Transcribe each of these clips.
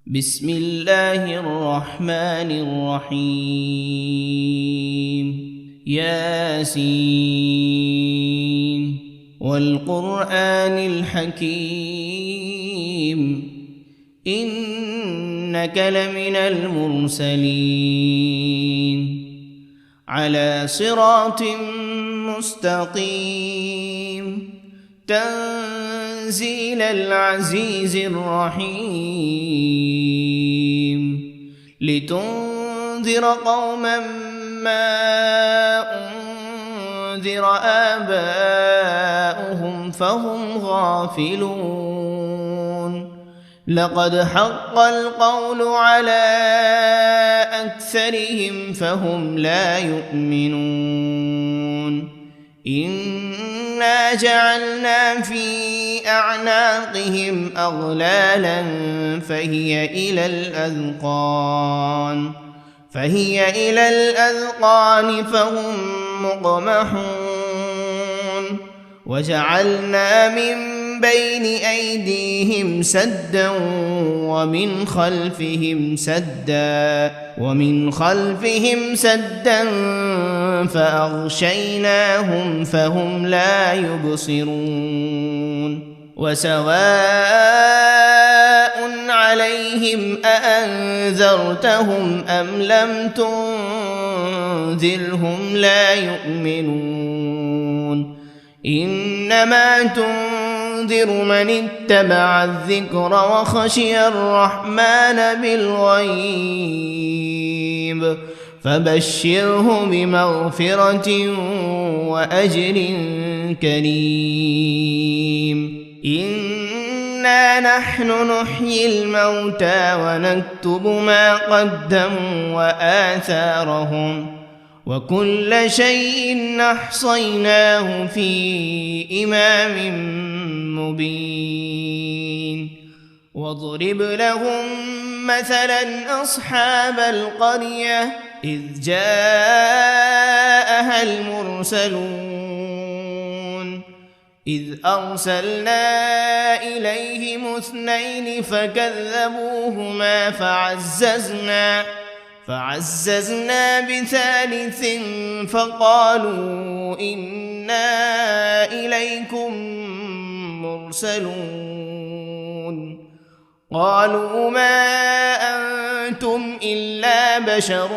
بسم الله الرحمن الرحيم ياسين والقرآن الحكيم إنك لمن المرسلين على صراط مستقيم تنزيل العزيز الرحيم لتنذر قوما ما أنذر آباؤهم فهم غافلون لقد حق القول على أكثرهم فهم لا يؤمنون إنا جعلنا في أعناقهم أغلالا فهي إلى الأذقان فهم مقمحون وجعلنا من بين أيديهم سدا ومن خلفهم سدا فأغشيناهم فهم لا يبصرون وسواء عليهم أأنذرتهم أم لم تنذرهم لا يؤمنون إنما تنذر من اتبع الذكر وخشي الرحمن بالغيب فبشره بمغفرة وأجر كريم إنا نحن نحيي الموتى ونكتب ما قدموا وآثارهم وكل شيء أحصيناه في إمام مبين واضرب لهم مثلا أصحاب القرية إذ جاءها المرسلون إذ أرسلنا إليهم 2 فكذبوهما فعززنا بثالث فقالوا إنا إليكم مرسلون قالوا ما أنتم إلا بشر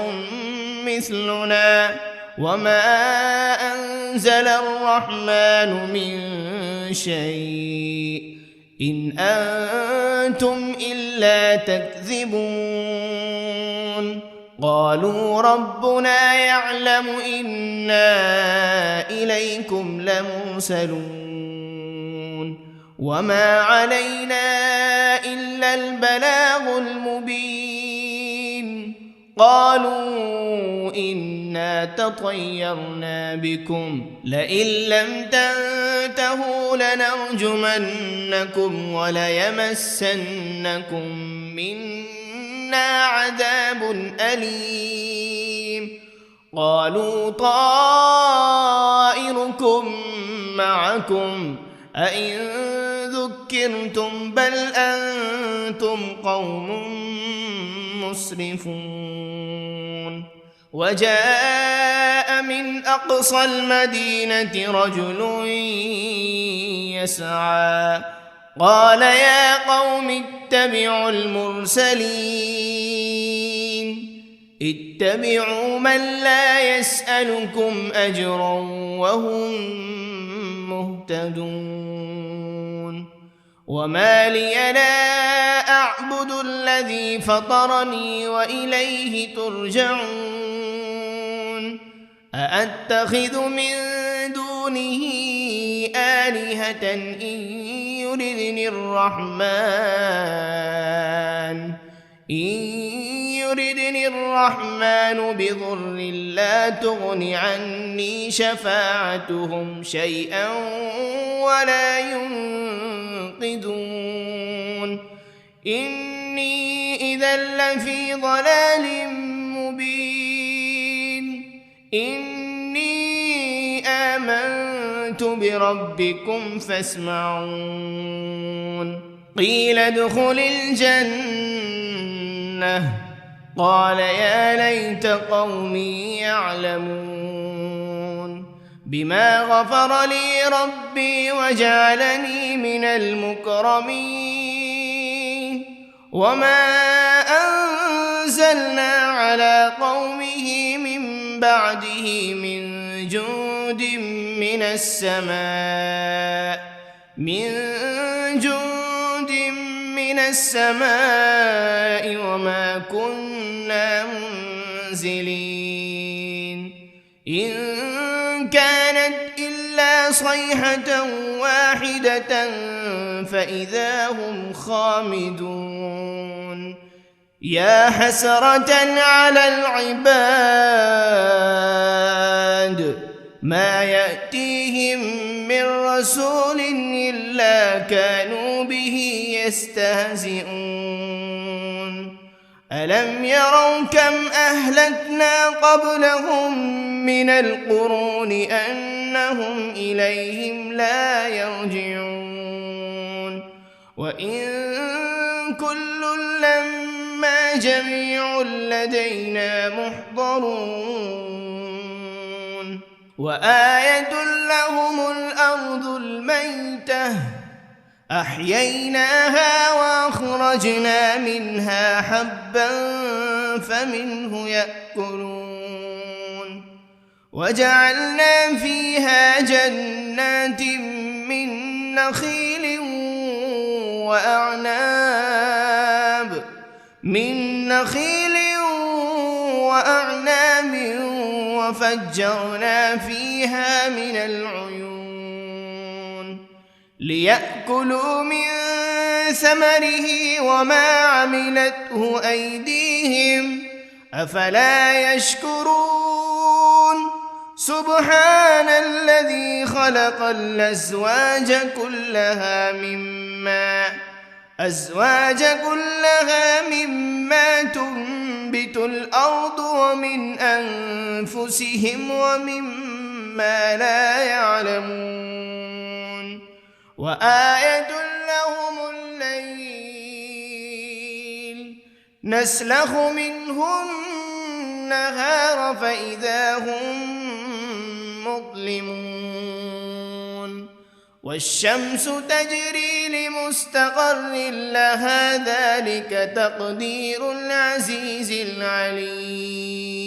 مثلنا وما أنزل الرحمن من شيء إن أنتم إلا تكذبون قالوا ربنا يعلم إنا إليكم لمرسلون وما علينا إلا البلاغ المبين قالوا إنا تطيرنا بكم لئن لم تنتهوا لنرجمنكم وليمسنكم منا عذاب أليم قالوا طائركم معكم أئن ذكرتم بل أنتم قوم مسرفون وجاء من أقصى المدينة رجل يسعى قال يا قوم اتبعوا المرسلين اتبعوا من لا يسألكم أجرا وهم مهتدون وما لي لا أعبد الذي فطرني وإليه ترجعون أأتخذ من دونه آلهة إن يردني الرحمن بضر لا تغن عني شفاعتهم شيئا ولا ينقذون إني إذا لفي ضلال مبين إني آمنت بربكم فاسمعون قيل ادخل الجنة لأغوينه قال يا ليت قومي يعلمون بما غفر لي ربي وجعلني من المكرمين وما أنزلنا على قومه من بعده من جند من السماء وما كنا منزلين إن كانت إلا صيحة واحدة فإذا هم خامدون يا حسرة على العباد ما يأتيهم من رسول إلا كانوا به يستهزئون ألم يروا كم أهلكنا قبلهم من القرون أنهم إليهم لا يرجعون وإن كل لما جميع لدينا محضرون وآية لهم الأرض الميتة أحييناها وأخرجنا منها حبا فمنه يأكلون وجعلنا فيها جنات من نخيل وأعناب وفجرنا فيها من العيون ليأكلوا من ثمره وما عملته أيديهم أفلا يشكرون سبحان الذي خلق الأزواج كلها مما تنبت الأرض ومن أنفسهم ومما لا يعلمون وآية لهم الليل نسلخ منه النهار فإذا هم مظلمون والشمس تجري لمستقر لها ذلك تقدير العزيز العليم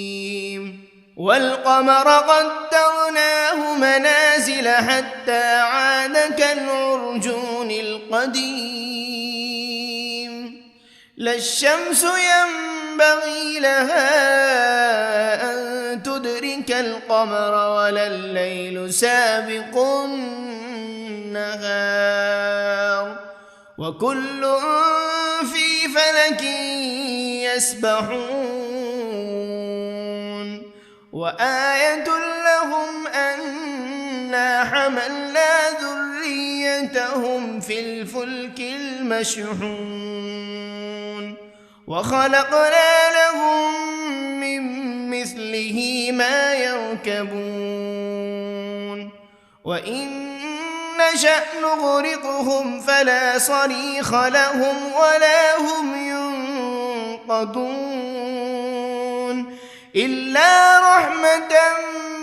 والقمر قدرناه منازل حتى عاد كالعرجون القديم لا الشمس ينبغي لها أن تدرك القمر ولا الليل سابق النهار وكل في فلك يسبحون وآية لهم أنا حملنا ذريتهم في الفلك المشحون وخلقنا لهم من مثله ما يركبون وإن نشأ نغرقهم فلا صريخ لهم ولا هم ينقذون إلا رحمة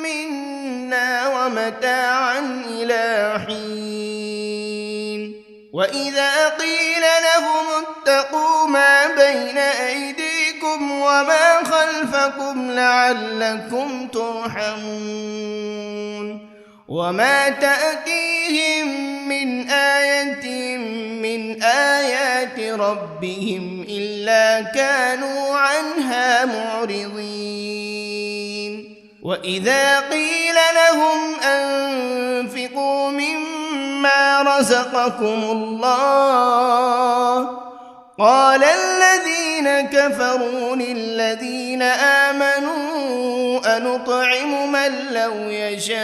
منا ومتاعا إلى حين وإذا قيل لهم اتقوا ما بين أيديكم وما خلفكم لعلكم ترحمون وما تأتيهم من آية من آيات ربهم إلا كانوا عنها معرضين وإذا قيل لهم أنفقوا مما رزقكم الله قال الذين كفروا للذين آمنوا أنطعم من لو يشاء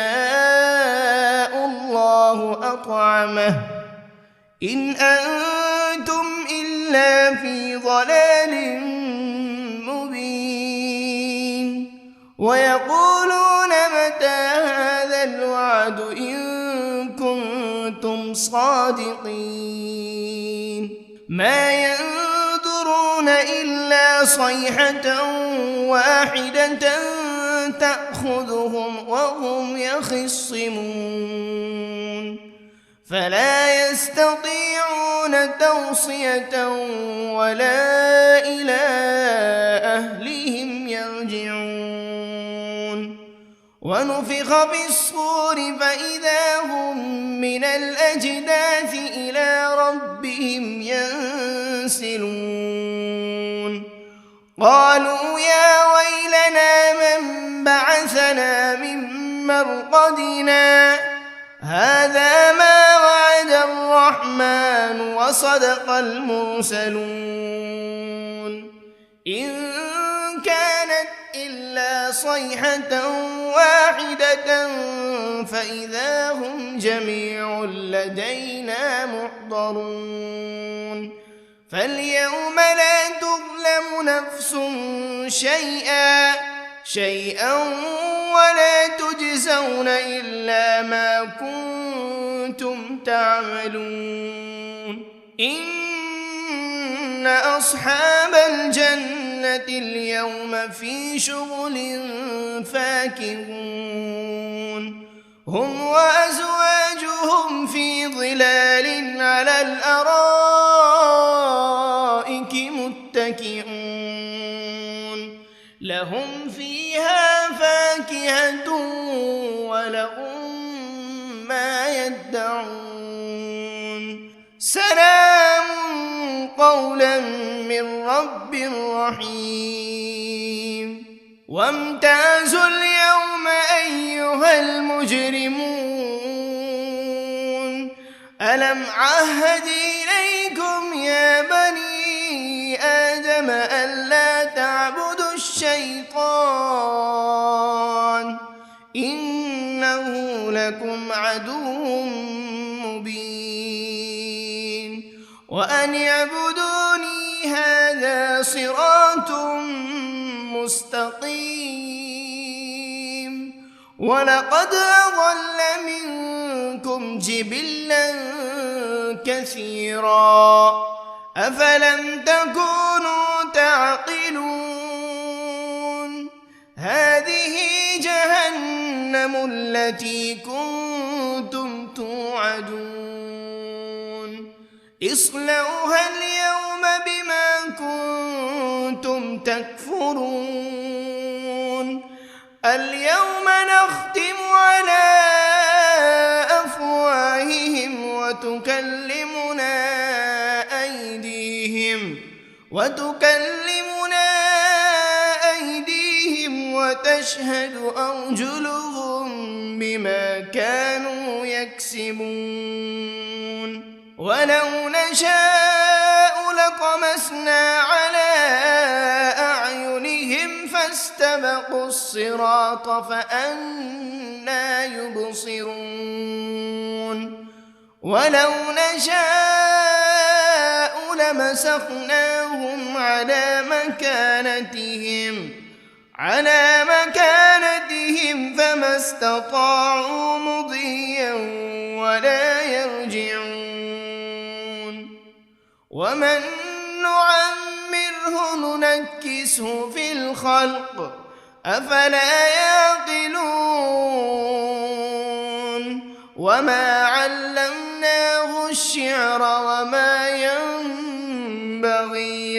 الله أطعمه إن أنتم إلا في ضلال مبين ويقولون متى هذا الوعد إن كنتم صادقين ما ينظرون إلا صيحة واحدة تأخذهم وهم يخصمون فلا يستطيعون توصية ولا إلى أهلهم يرجعون ونفخ في الصور فإذا هم من الأجداث إلى ربهم ينسلون قالوا يا ويلنا من بعثنا من مرقدنا هذا ما وعد الرحمن وصدق المرسلون إن كانت إلا صيحة واحدة فإذا هم جميع لدينا محضرون فاليوم لا تظلم نفس شيئا ولا تجزون إلا ما كنتم تعملون إن أصحاب الجنة اليوم في شغل فاكهون هم وأزواجهم في ظلال على الأرائك متكئون لهم فيها فاكهة ولهم ما يدعون سلام قولا من رب رحيم وامتازوا اليوم أيها المجرمون ألم عهد إليكم يا بني آدم ألا تعبدوا الشيطان إنه لكم عدو مبين وأن اعبدوني هذا صراط مستقيم ولقد أضل منكم جبلا كثيرا أفلم تكونوا تعقلون هذه جهنم التي كنتم توعدون اصلوها اليوم بما كنتم تكفرون اليوم نختم على أفواههم وتكلمنا أيديهم وتشهد أرجلهم بما كانوا يكسبون ولو نشاء لطمسنا على أعينهم فاستبقوا الصراط فأنى يبصرون ولو نشاء لمسخناهم على مكانتهم فما استطاعوا مضيا ولا يرجعون ومن نعمره ننكسه في الخلق أفلا يعقلون وما علمناه الشعر وما ينبغي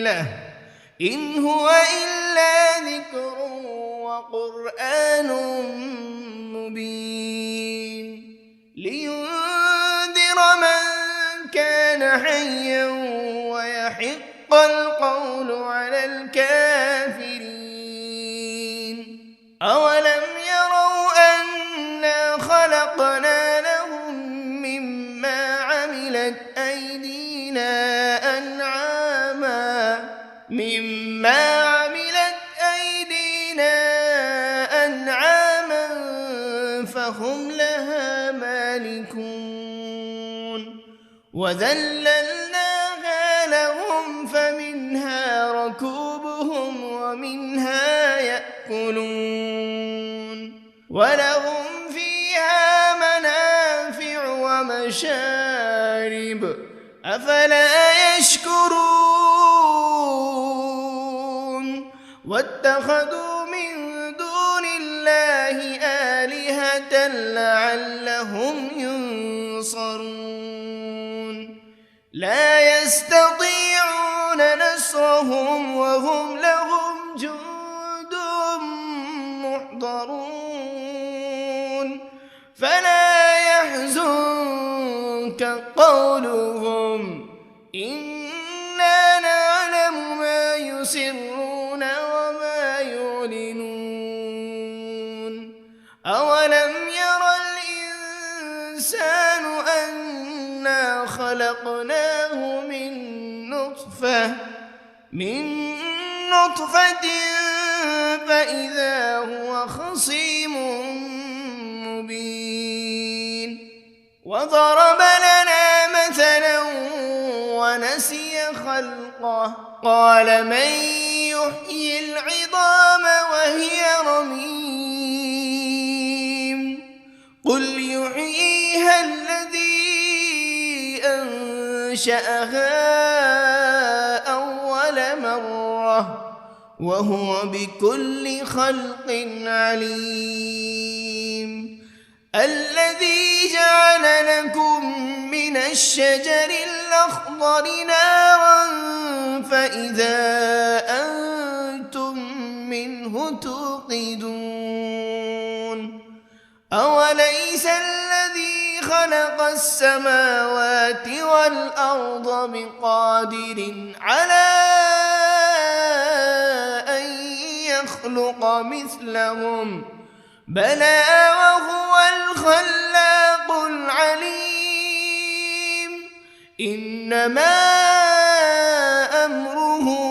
له إن هو إلا ذكر وقرآن مبين لينذر من كان حيا ويحق القول على الكافرين أولم يروا أنا خلقنا لهم مما عملت أيدينا أنعاما فهم لها مالكون وذللناها لهم فمنها ركوبهم ومنها يأكلون ولهم فيها منافع ومشارب أفلا يشكرون واتخذوا من دون الله آلهة لعلهم ينصرون لا يستطيعون نصرهم وهم لهم جند محضرون فلا يحزنك قولهم إنا نعلم ما يسرون وما يعلنون أولم ير الإنسان أنا خلقناه من نطفة فإذا هو خصيم مبين وضرب لنا مثلا ونسي خلقه قال من يحيي العظام وهي رميم قل يحييها الذي أنشأها أول مرة وهو بكل خلق عليم الذي جعل لكم من الشجر الأخضر نارا فإذا أنتم منه توقدون أوليس الذي خلق السماوات والأرض بقادر على أن يخلق مثلهم بلى وهو الخلاق العليم إنما أمره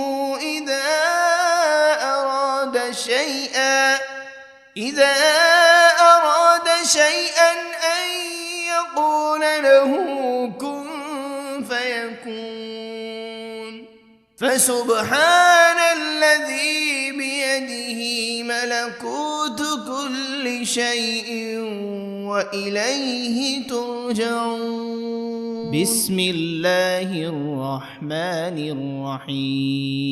إذا أراد شيئا أن يقول له كن فيكون فسبحان الذي بيده ملكوت كل شيء وإليه ترجعون بسم الله الرحمن الرحيم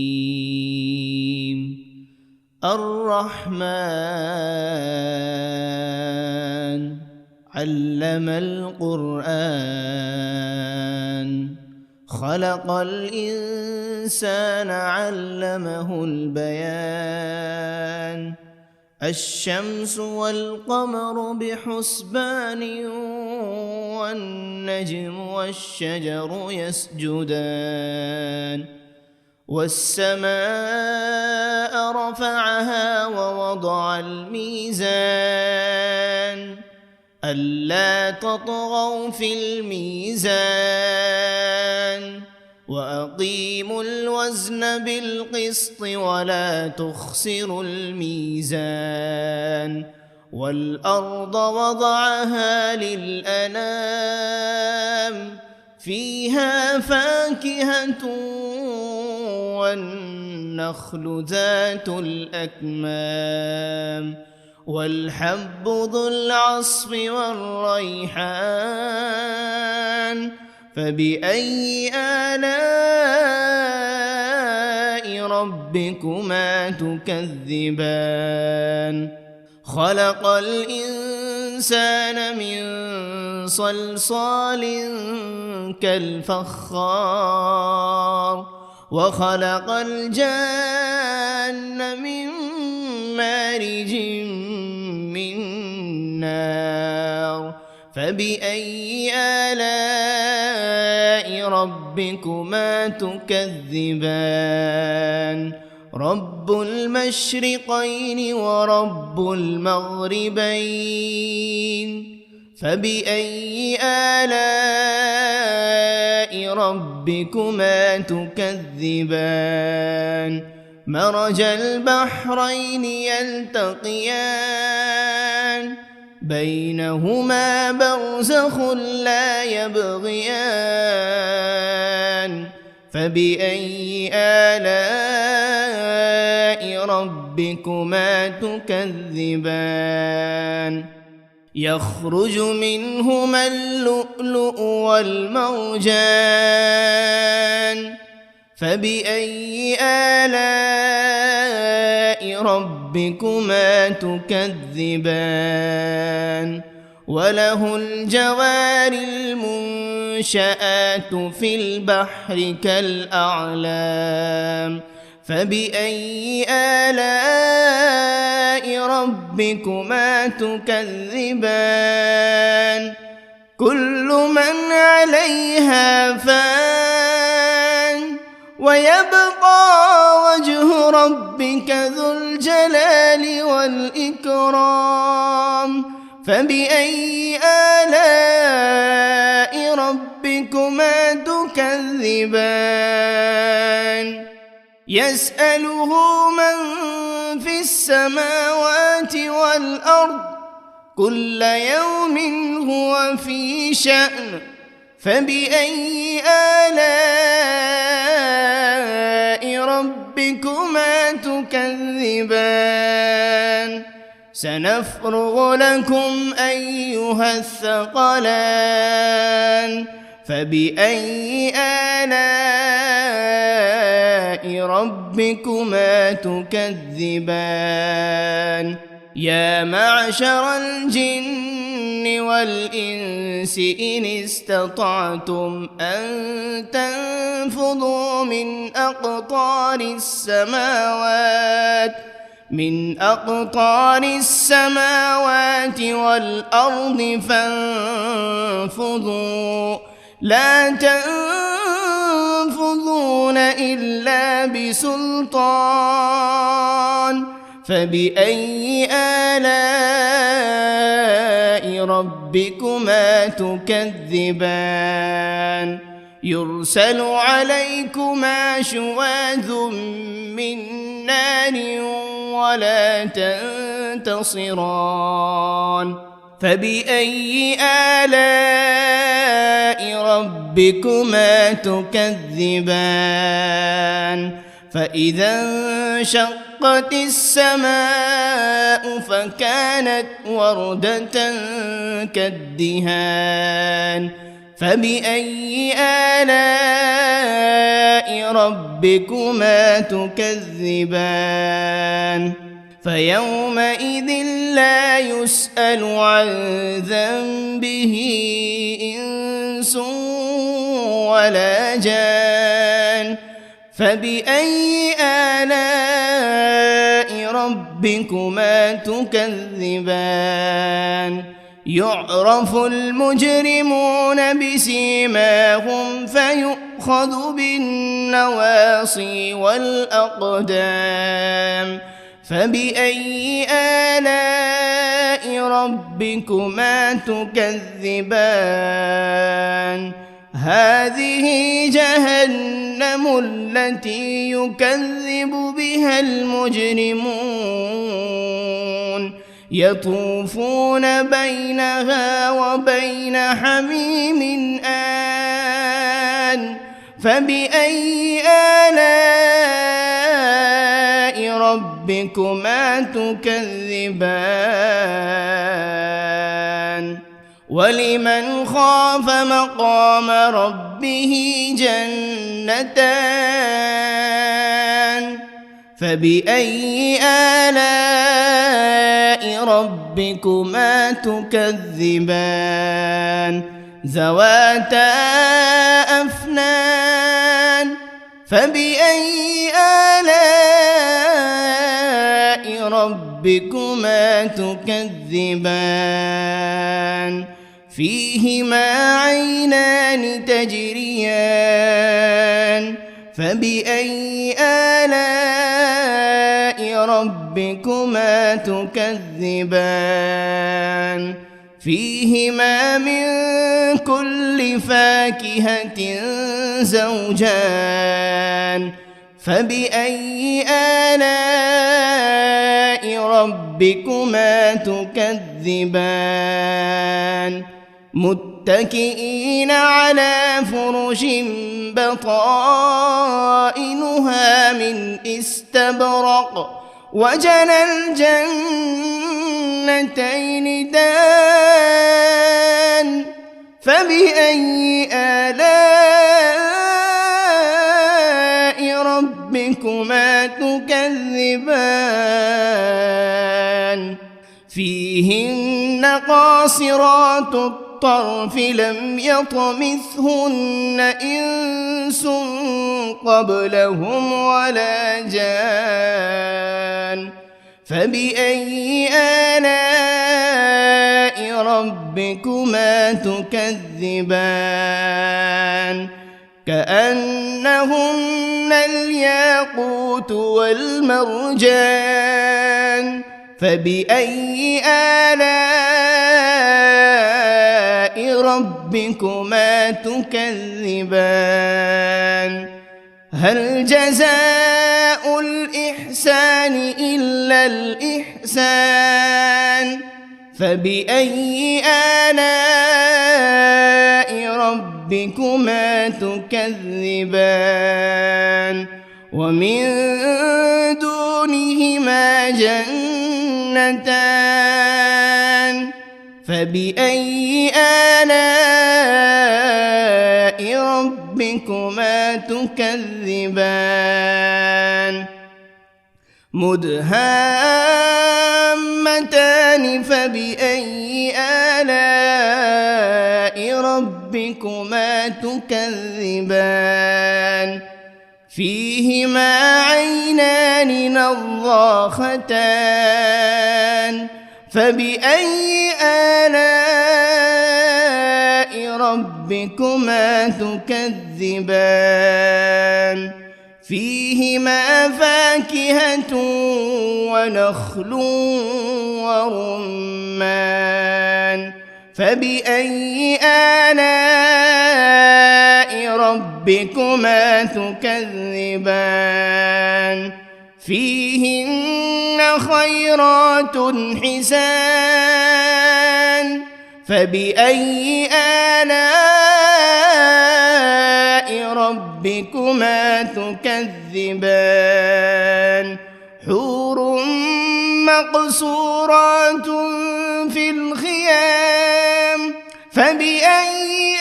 الرحمن علم القرآن خلق الإنسان علمه البيان الشمس والقمر بحسبان والنجم والشجر يسجدان والسماء رفعها ووضع الميزان ألا تطغوا في الميزان وأقيموا الوزن بالقسط ولا تخسروا الميزان والأرض وضعها للأنام فيها فاكهة والنخل ذات الأكمام والحب ذو العصف والريحان فبأي آلاء ربكما تكذبان خلق الإنسان من صلصال كالفخار وخلق الجان من مارج من نار فبأي آلاء ربكما تكذبان رب المشرقين ورب المغربين فبأي آلاء ربكما تكذبان مرج البحرين يلتقيان بينهما برزخ لا يبغيان فبأي آلاء ربكما تكذبان يخرج منهما اللؤلؤ والمرجان فبأي آلاء ربكما تكذبان وله الجوار المنشآت في البحر كالأعلام فبأي آلاء ربكما تكذبان كل من عليها فان ويبقى وجه ربك ذو الجلال والإكرام فبأي آلاء ربكما تكذبان يسأله من في السماوات والأرض كل يوم هو في شأن فبأي آلاء ربكما تكذبان سنفرغ لكم أيها الثقلان فبأي آلاء ربكما تكذبان يا معشر الجن والإنس إن استطعتم أن تنفذوا من أقطار السماوات والأرض فانفذوا لا تنفذون إلا بسلطان فبأي آلاء ربكما تكذبان يرسل عليكما شواذ من نار ولا تنتصران فبأي آلاء ربكما تكذبان فإذا انشقت السماء فكانت وردة كالدهان فبأي آلاء ربكما تكذبان فيومئذ لا يسأل عن ذنبه إنس ولا جان فبأي آلاء ربكما تكذبان يعرف المجرمون بسيماهم فيؤخذ بالنواصي والأقدام فبأي آلاء ربكما تكذبان هذه جهنم التي يكذب بها المجرمون يطوفون بينها وبين حميم آن فبأي آلاء ربكما تكذبان ولمن خاف مقام ربه جنتان فبأي آلاء ربكما تكذبان ذواتا أفنان فبأي آلاء ربكما تكذبان فيهما عينان تجريان فبأي آلاء ربكما تكذبان فيهما من كل فاكهة زوجان فبأي آلاء ربكما تكذبان متكئين على فرش بطائنها من استبرق وجنى الجنتين دان فبأي آلاء ربكما تكذبان فيهن قاصرات الطرف لم يطمثهن إنس قبلهم ولا جان فبأي آلاء ربكما تكذبان كأنهن الياقوت والمرجان فبأي آلاء ربكما تكذبان هل جزاء الإحسان إلا الإحسان فبأي آلاء ربكما تكذبان ومن دونهما جنتان فبأي آلاء ربكما تكذبان مدهامتان فبأي آلاء ربكما تكذبان فيهما عينان نضاختان فبأي آلاء ربكما تكذبان فيهما فاكهة ونخل ورمان فبأي آلاء ربكما تكذبان فيهن خيرات حسان فبأي آلاء ربكما تكذبان حور مقصورات في الخيام فبأي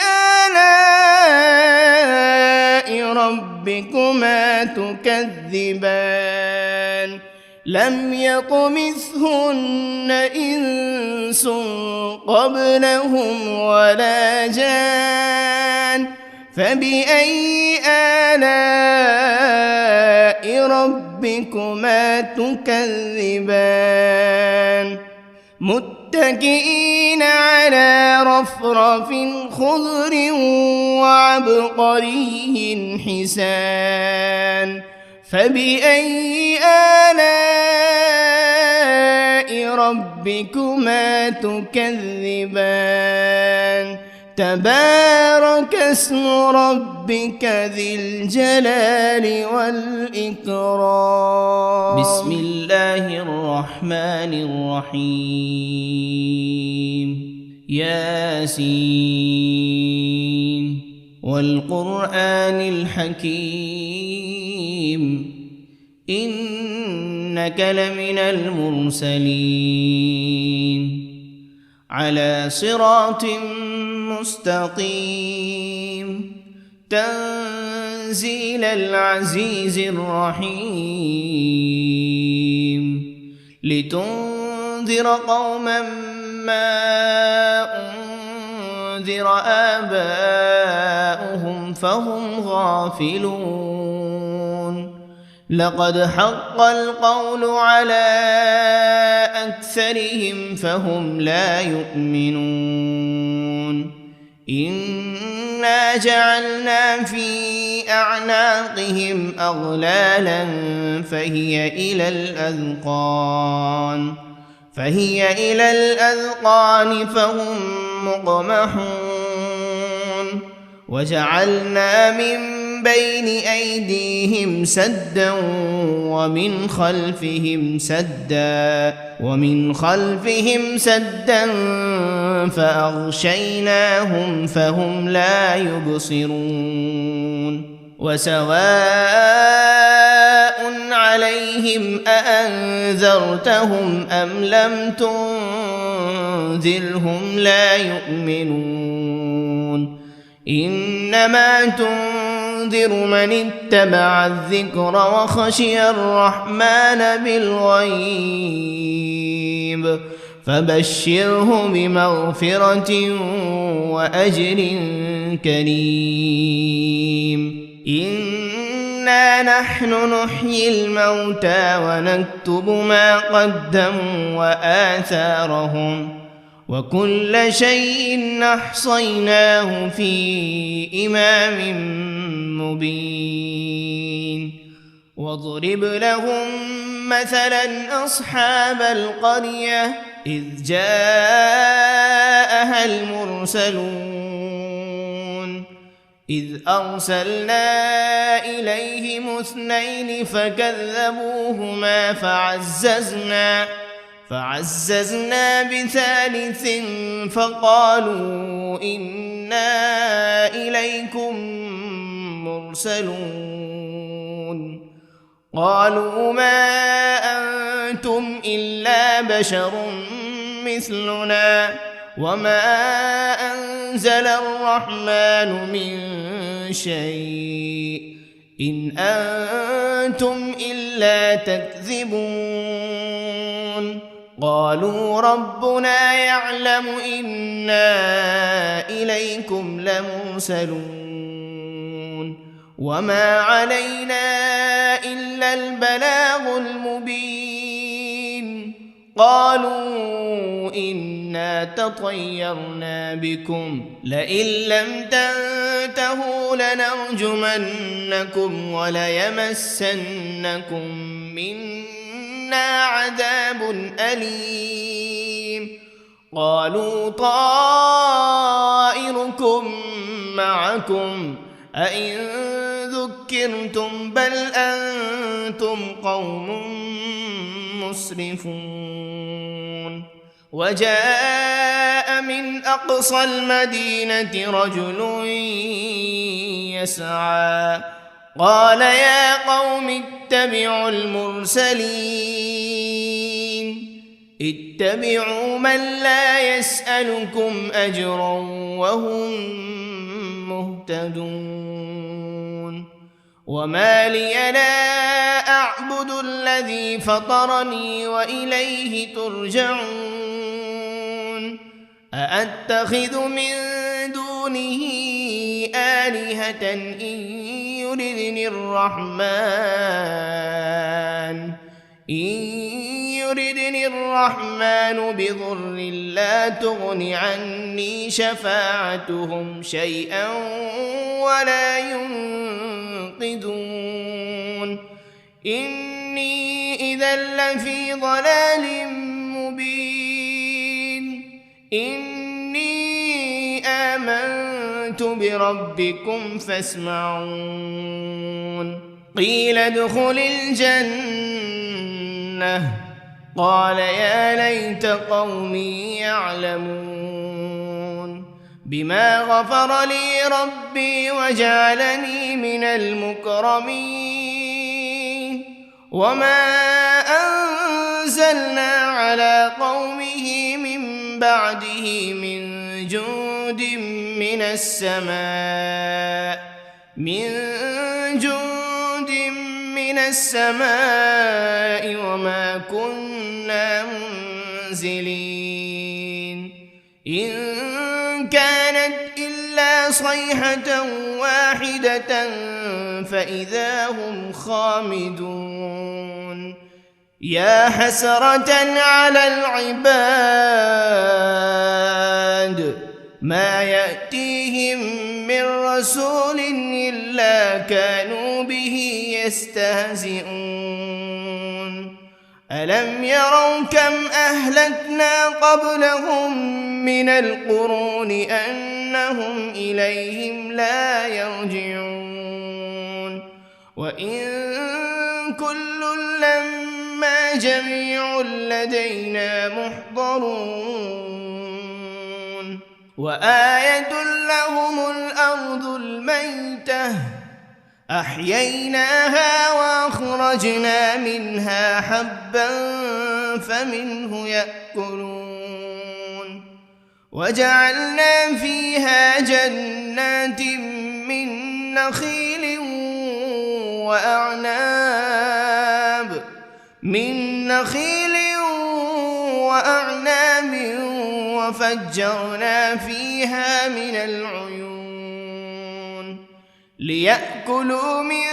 آلاء ربكما تكذبان لم يطمثهن إنس قبلهم ولا جان فبأي آلاء ربكما تكذبان متكئين على رفرف خضر وعبقري حسان فبأي آلاء ربكما تكذبان تبارك اسم ربك ذي الجلال والإكرام بسم الله الرحمن الرحيم ياسين والقرآن الحكيم إنك لمن المرسلين على صراط مستقيم تنزيل العزيز الرحيم لتنذر قوما ما أنذر آباؤهم فهم غافلون لقد حق القول على أكثرهم فهم لا يؤمنون إنا جعلنا في أعناقهم أغلالا فهي إلى الأذقان فهم مقمحون وجعلنا من بين أيديهم سدا ومن خلفهم سدا فأغشيناهم فهم لا يبصرون وسواء عليهم أأنذرتهم أم لم تنذرهم لا يؤمنون إنما تنذر تنذر من اتبع الذكر وخشي الرحمن بالغيب فبشره بمغفرة وأجر كريم إنا نحن نحيي الموتى ونكتب ما قدموا وآثارهم وكل شيء أحصيناه في إمام مبين واضرب لهم مثلا أصحاب القرية إذ جاءها المرسلون إذ أرسلنا إليهم 2 فكذبوهما فعززنا ب3 فقالوا إنا إليكم مرسلون قالوا ما أنتم إلا بشر مثلنا وما أنزل الرحمن من شيء إن أنتم إلا تكذبون قالوا ربنا يعلم إنا إليكم لمرسلون وما علينا إلا البلاغ المبين قالوا إنا تطيرنا بكم لئن لم تنتهوا لنرجمنكم وليمسنكم منا عذاب أليم قالوا طائركم معكم أئن ذكرتم بل أنتم قوم مسرفون وجاء من أقصى المدينة رجل يسعى قال يا قوم اتبعوا المرسلين اتبعوا من لا يسألكم أجرا وهم مهتدون وما لي لا أعبد الذي فطرني وإليه ترجعون أأتخذ من دونه آلهة إن يردني الرحمن بضر لا تغن عني شفاعتهم شيئا ولا ينقذون إني إذا لفي ضلال مبين إني آمنت بربكم فاسمعون قيل ادخل الجنة قال يا ليت قومي يعلمون بما غفر لي ربي وجعلني من المكرمين وما أنزلنا على قومه من بعده من جند من السماء وما كنا منزلين إن كانت إلا صيحة واحدة فإذا هم خامدون يا حسرة على العباد ما يأتيهم من رسول إلا كانوا به يستهزئون ألم يروا كم أهلكنا قبلهم من القرون أنهم إليهم لا يرجعون وإن كل لما جميع لدينا محضرون وآية لهم الأرض الميتة أحييناها وأخرجنا منها حبا فمنه يأكلون وجعلنا فيها جنات من نخيل وأعناب من نخيل وأعناب وفجرنا فيها من العيون ليأكلوا من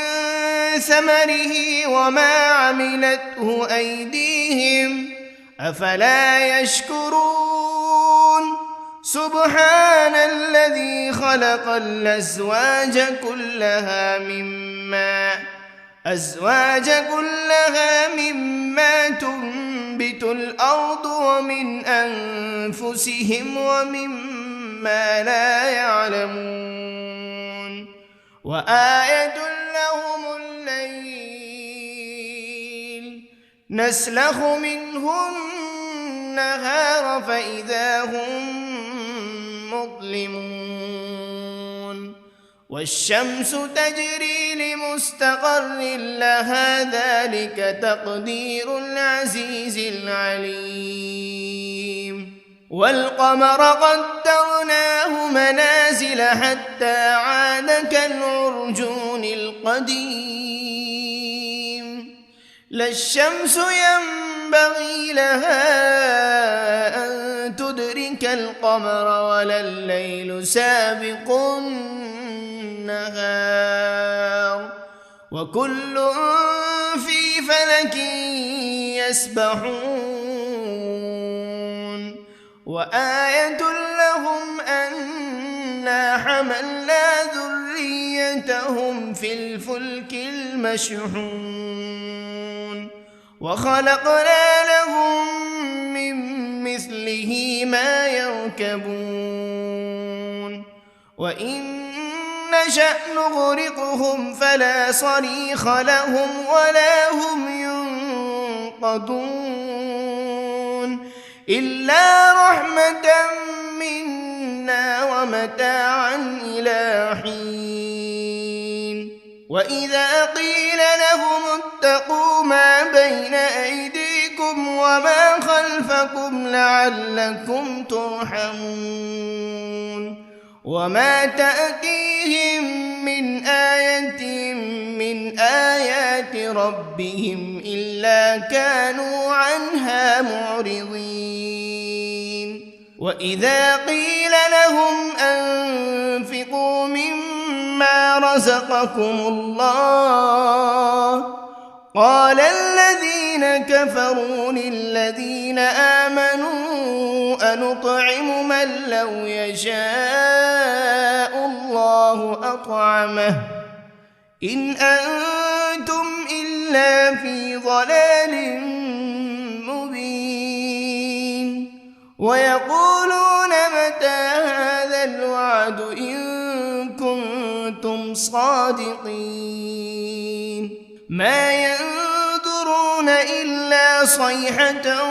ثمره وما عملته أيديهم أفلا يشكرون سبحان الذي خلق الأزواج كلها مما تنبت الأرض ومن أنفسهم ومما لا يعلمون وآية لهم الليل نسلخ منه النهار فإذا هم مظلمون والشمس تجري لمستقر لها ذلك تقدير العزيز العليم والقمر قدرناه منازل حتى عاد كالعرجون القديم لا الشمس ينبغي لها أن تدرك القمر ولا الليل سابق النهار وكل في فلك يسبحون وآية لهم أنا حملنا ذريتهم في الفلك المشحون وخلقنا لهم من مثله ما يركبون وإن نشأ نغرقهم فلا صريخ لهم ولا هم ينقذون إلا رحمة منا ومتاعا إلى حين وإذا قيل لهم اتقوا ما بين أيديكم وما خلفكم لعلكم ترحمون وما تأتيهم من آية من آيات ربهم إلا كانوا عنها معرضين وإذا قيل لهم أنفقوا مما رزقكم الله قال الذين كفروا للذين آمنوا أنطعم من لو يشاء الله أطعمه إن أنتم إلا في ضلال مبين ويقولون متى هذا الوعد إن كنتم صادقين ما ينظرون إلا صيحة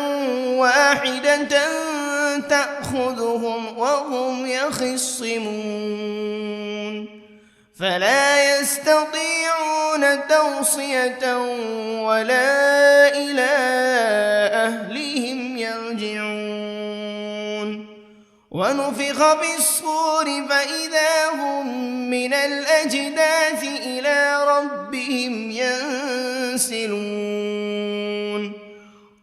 واحدة تأخذهم وهم يخصمون فلا يستطيعون توصية ولا إلى أهلهم يرجعون ونفخ بالصور فإذا هم من الأجداث إلى ربهم ينسلون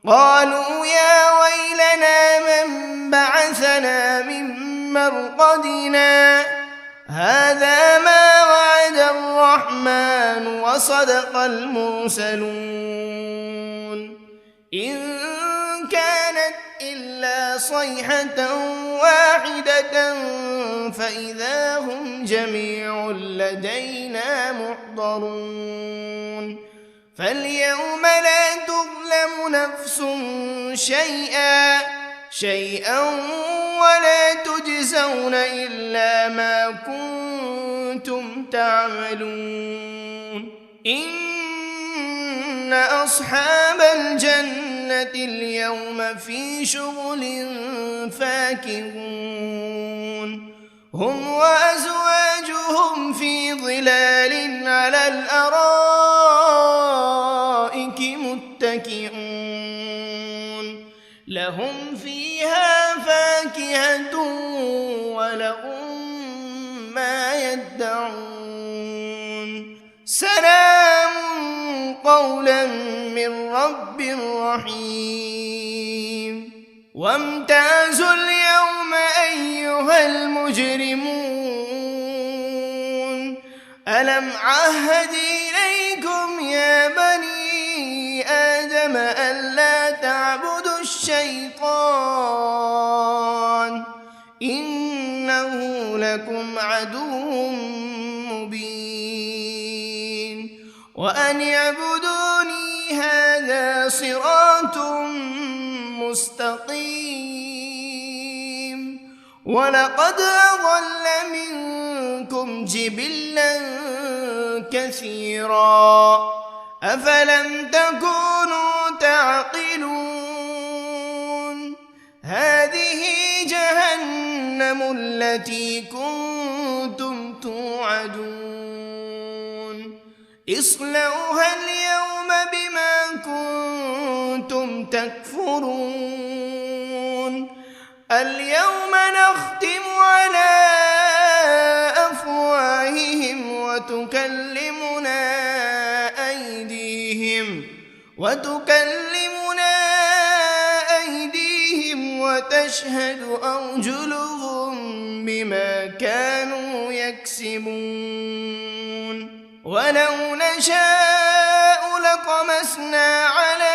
قالوا يا ويلنا من بعثنا من مرقدنا هذا ما وعد الرحمن وصدق المرسلون إن كانت إلا صيحة واحدة فإذا هم جميع لدينا محضرون فاليوم لا تظلم نفس شيئا ولا تجزون إلا ما كنتم تعملون إن أصحاب الجنة اليوم في شغل فاكهون هم وأزواجهم في ظلال على الأرائك متكئون لهم فيها فاكهة ولهم ما يدعون سلام قولا من رب رحيم وامتازوا اليوم أيها المجرمون ألم عهد إليكم يا بني آدم ألا تعبدوا الشيطان إنه لكم عدو مبين وأن اعبدوني هذا صراط مستقيم ولقد أضل منكم جبلا كثيرا أفلم تكونوا تعقلون هذه جهنم التي كنتم توعدون اصلوها اليوم بما كنتم تكفرون اليوم نختم على أفواههم وتكلمنا أيديهم وتشهد أرجلهم بما كانوا يكسبون ولو نشاء لطمسنا على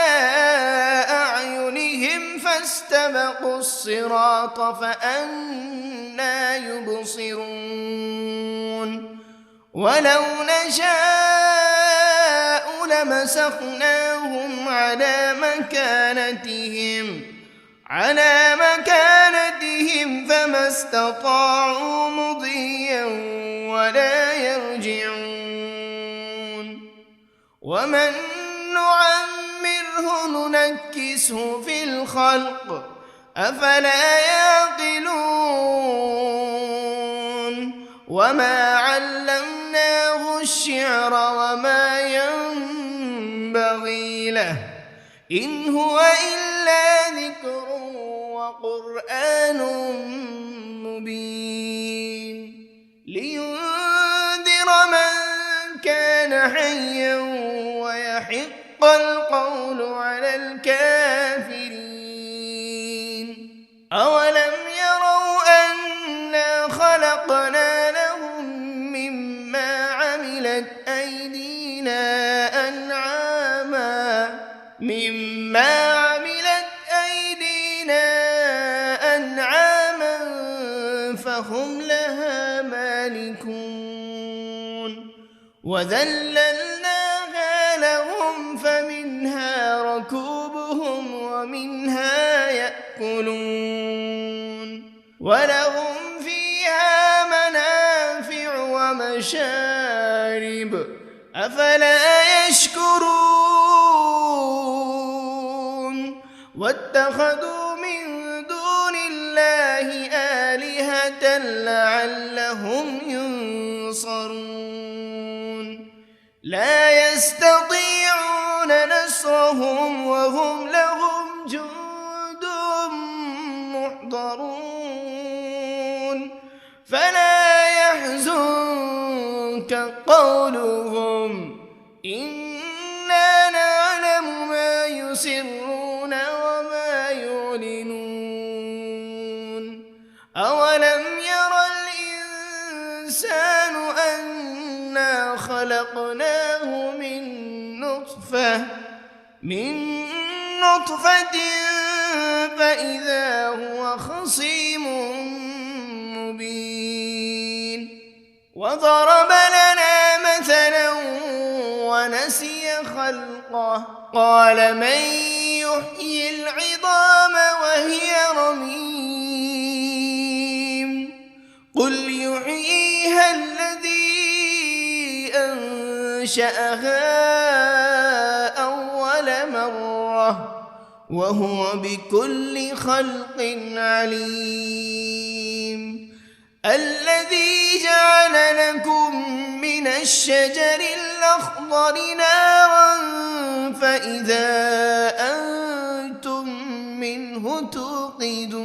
أعينهم فاستبقوا الصراط فأنى يبصرون ولو نشاء لمسخناهم على مكانتهم فما استطاعوا مضيا ولا يرجعون ومن نعمره ننكسه في الخلق أفلا يعقلون وما علمناه الشعر وما ينبغي له إن هو إلا ذكر وقرآن مبين لينذر من كان حيا ويحق القول على الكافرين أولم يروا أنا خلقنا لهم مما عملت أيدينا أنعاما فهم لها مالكون وذللناها لهم فمنها ركوبهم ومنها يأكلون ولهم فيها منافع ومشارب أفلا يشكرون واتخذوا من دون الله آلهة لعلهم ينصرون لا يستطيعون نصرهم وهم لهم جند محضرون فلا يحزنك قولهم إنا نعلم ما يسرون وما يعلنون أولم ير الإنسان أنا خلقناه من نطفة فإذا هو خصيم مبين وضرب لنا مثلا ونسي خلقه قال من يحيي العظام وهي رميم قل يحييها الذي أنشأها أول مرة وهو بكل خلق عليم الذي جعل لكم من الشجر الأخضر نارا فإذا أنتم منه توقدون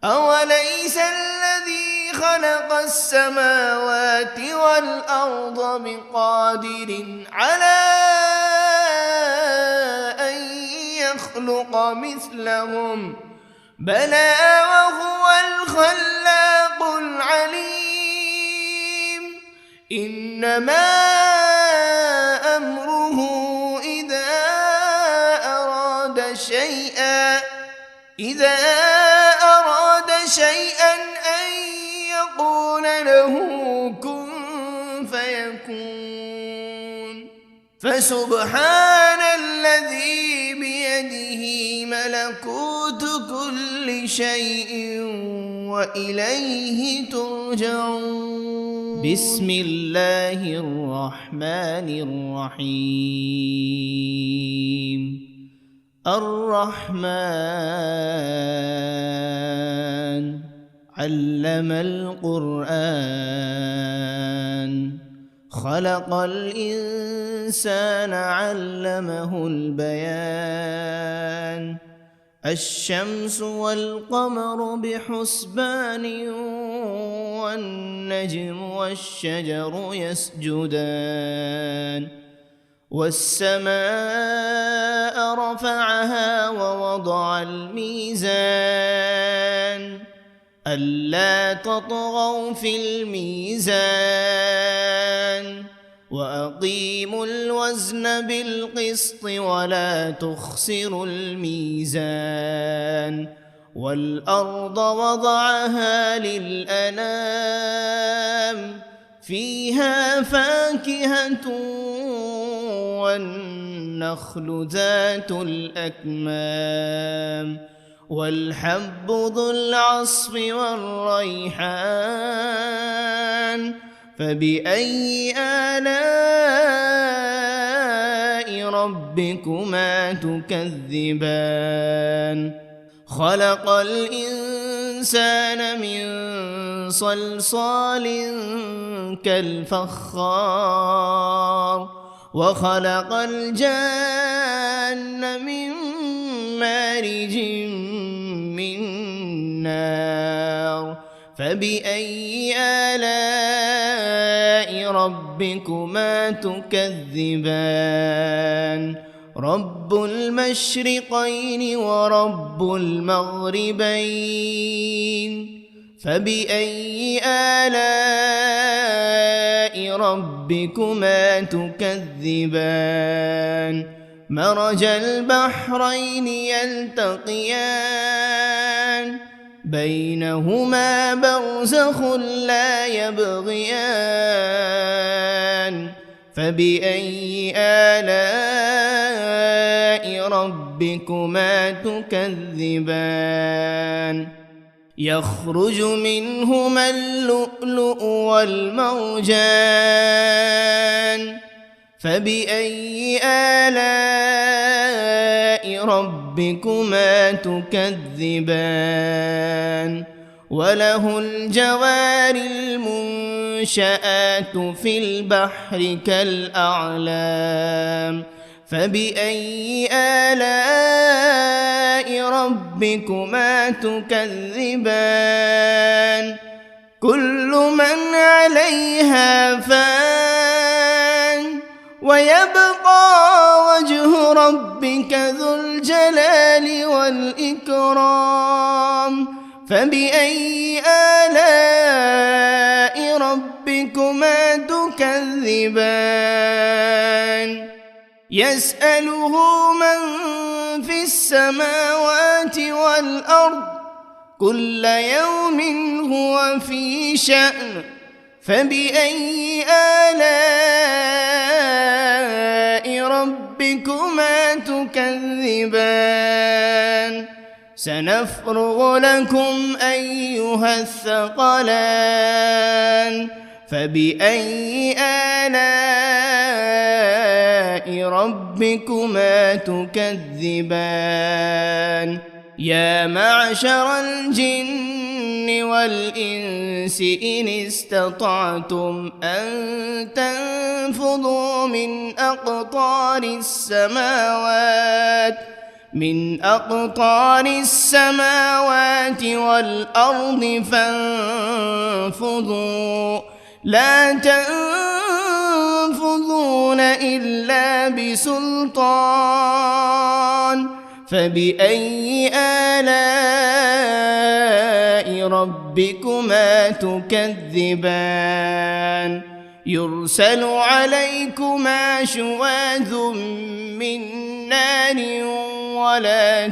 أوليس الذي خلق السماوات والأرض بقادر على أن يخلق مثلهم بلى وهو الخلاق العليم إنما أمره إذا أراد شيئا أن يقول له كن فيكون فسبحان الذي بيده ملكوت كل شيء وإليه ترجعون بسم الله الرحمن الرحيم الرحمن علم القرآن خلق الإنسان علمه البيان الشمس والقمر بحسبان والنجم والشجر يسجدان والسماء رفعها ووضع الميزان ألا تطغوا في الميزان وأقيموا الوزن بالقسط ولا تخسروا الميزان والأرض وضعها للأنام فيها فاكهة والنخل ذات الأكمام والحب ذو العصف والريحان فبأي آلاء ربكما تكذبان خلق الإنسان من صلصال كالفخار وخلق الجان من مارج من نار فبأي آلاء ربكما تكذبان رب المشرقين ورب المغربين فبأي آلاء ربكما تكذبان مرج البحرين يلتقيان بينهما برزخ لا يبغيان فبأي آلاء ربكما تكذبان يخرج منهما اللؤلؤ والمرجان فبأي آلاء ربكما تكذبان وله الجوار المنشآت في البحر كالأعلام فبأي آلاء ربكما تكذبان كل من عليها فان ويبقى وجه ربك ذو الجلال والإكرام فبأي آلاء ربكما تكذبان يسأله من في السماوات والأرض كل يوم هو في شأن فبأي آلاء ربكما تكذبان سنفرغ لكم أيها الثقلان فبأي آلاء ربكما تكذبان يا معشر الجن والإنس إن استطعتم أن تنفذوا من أقطار السماوات من أقطار السماوات والأرض فانفضوا لا تنفذون إلا بسلطان فبأي آلاء ربكما تكذبان يرسل عليكما شواذ من نار ولا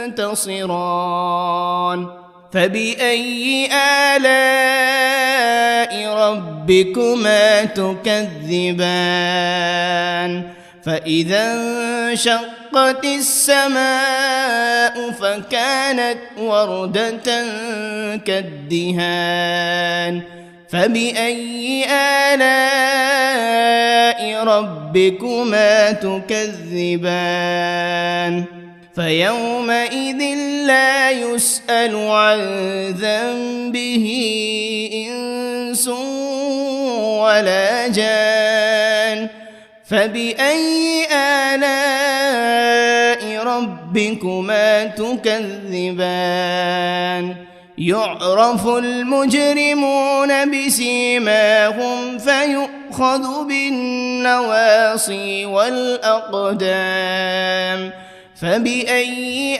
تنتصران فبأي آلاء ربكما تكذبان فإذا انشقت السماء فكانت وردة كالدهان فبأي آلاء ربكما تكذبان فيومئذ لا يسأل عن ذنبه إنس ولا جان فبأي آلاء ربكما تكذبان يعرف المجرمون بسيماهم فيؤخذ بالنواصي والأقدام فبأي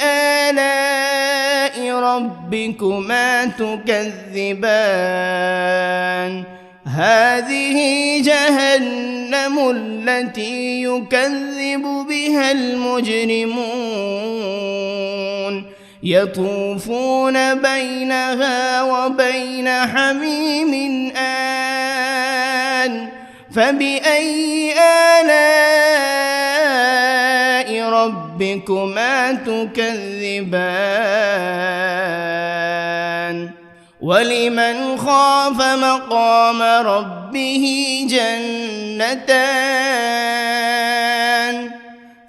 آلاء ربكما تكذبان هذه جهنم التي يكذب بها المجرمون يطوفون بينها وبين حميم آن فبأي آلاء ربكما تكذبان ولمن خاف مقام ربه جنتان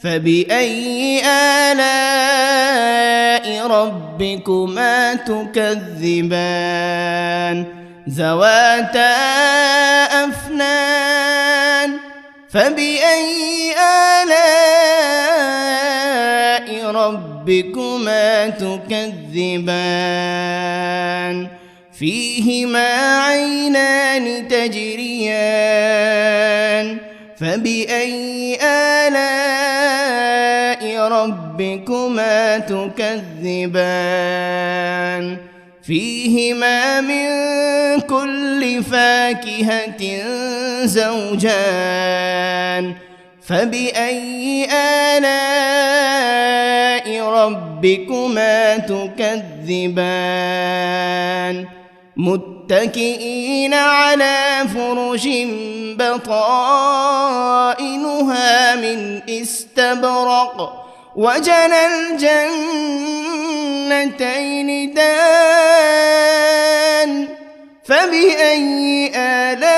فبأي آلاء ربكما تكذبان ذواتا أفنان فبأي آلاء ربكما تكذبان فيهما عينان تجريان فبأي آلاء ربكما تكذبان فيهما من كل فاكهة زوجان فبأي آلاء ربكما تكذبان متكئين على فرش بطائنها من استبرق وجنى الجنتين دان فبأي آلاء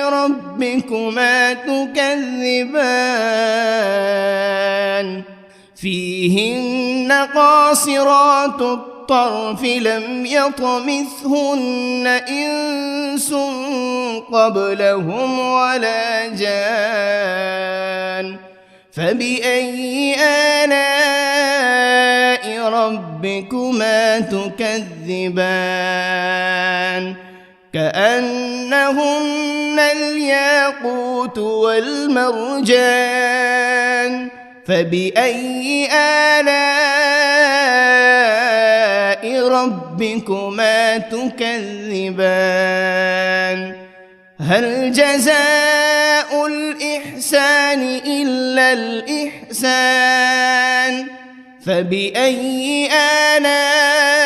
ربكما تكذبان فيهن قاصرات الطرف لم يطمثهن إنس قبلهم ولا جان فبأي آلاء ربكما تكذبان كأنهن الياقوت والمرجان فبأي آلاء ربكما تكذبان هل جزاء الإحسان إلا الإحسان فبأي آلاء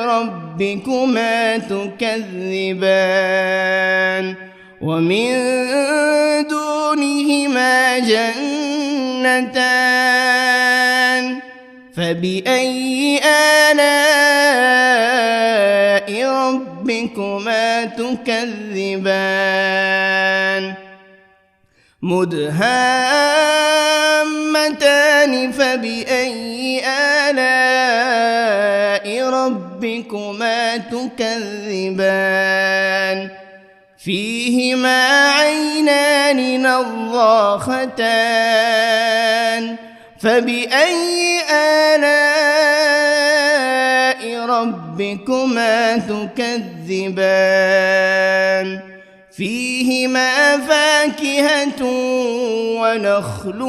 ربكما تكذبان ومن دونهما جنتان فبأي آلاء ربكما تكذبان مدهامتان فبأي آلاء ربكما تكذبان فيهما عينان نضاختان فبأي آلاء ربكما تكذبان فيهما فاكهة ونخل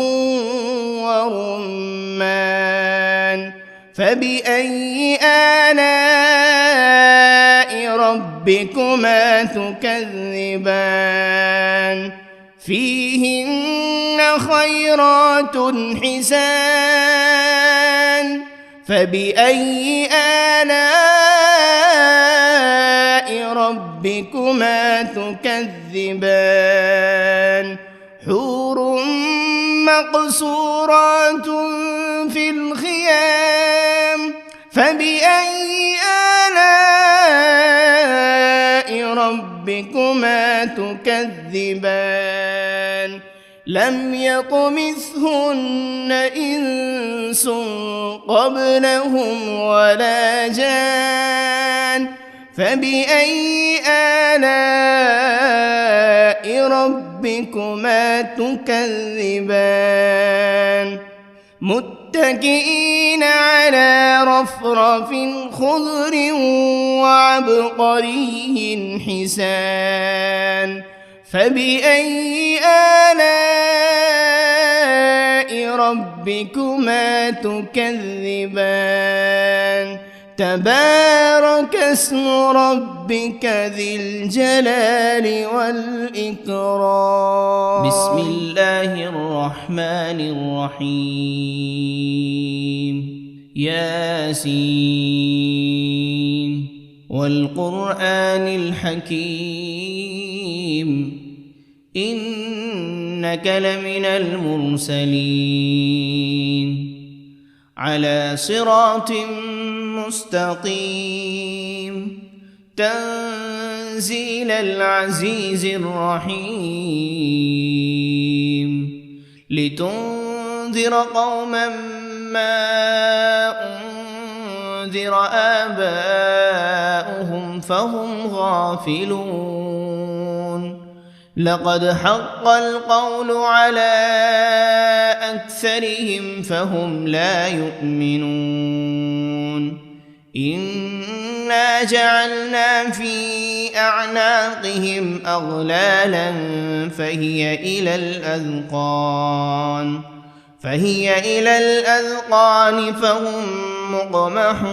ورمان فبأي آلاء ربكما تكذبان فيهن خيرات حسان فبأي آلاء ربكما تكذبان حور مقصورات في الخيام فبأي آلاء ربكما تكذبان لم يطمثهن إنس قبلهم ولا جان فبأي آلاء ربكما تكذبان متكئين على رفرف خضر وعبقري حسان فبأي آلاء ربكما تكذبان تبارك اسم ربك ذي الجلال والإكرام بسم الله الرحمن الرحيم ياسين والقرآن الحكيم إنك لمن المرسلين على صراط مستقيم تنزيل العزيز الرحيم لتنذر قوما ما أنذر آباؤهم فهم غافلون لقد حق القول على أكثرهم فهم لا يؤمنون إنا جعلنا في أعناقهم أغلالا فهي إلى الأذقان فهم مقمحون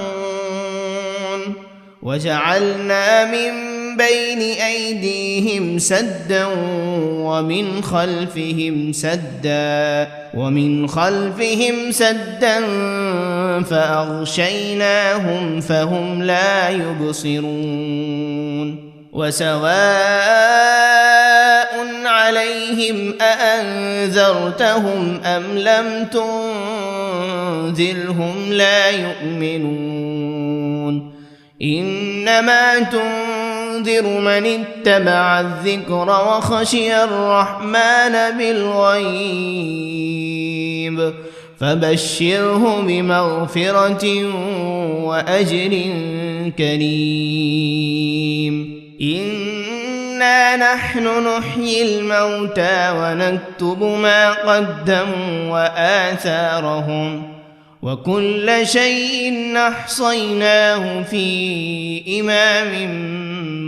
وجعلنا من بين أيديهم سدا ومن خلفهم سدا فأغشيناهم فهم لا يبصرون وسواء عليهم أأنذرتهم أم لم تنذرهم لا يؤمنون إنما تنذر من اتبع الذكر وخشي الرحمن بالغيب فبشره بمغفرة وأجر كريم إنا نحن نحيي الموتى ونكتب ما قدموا وآثارهم وكل شيء أحصيناه في إمام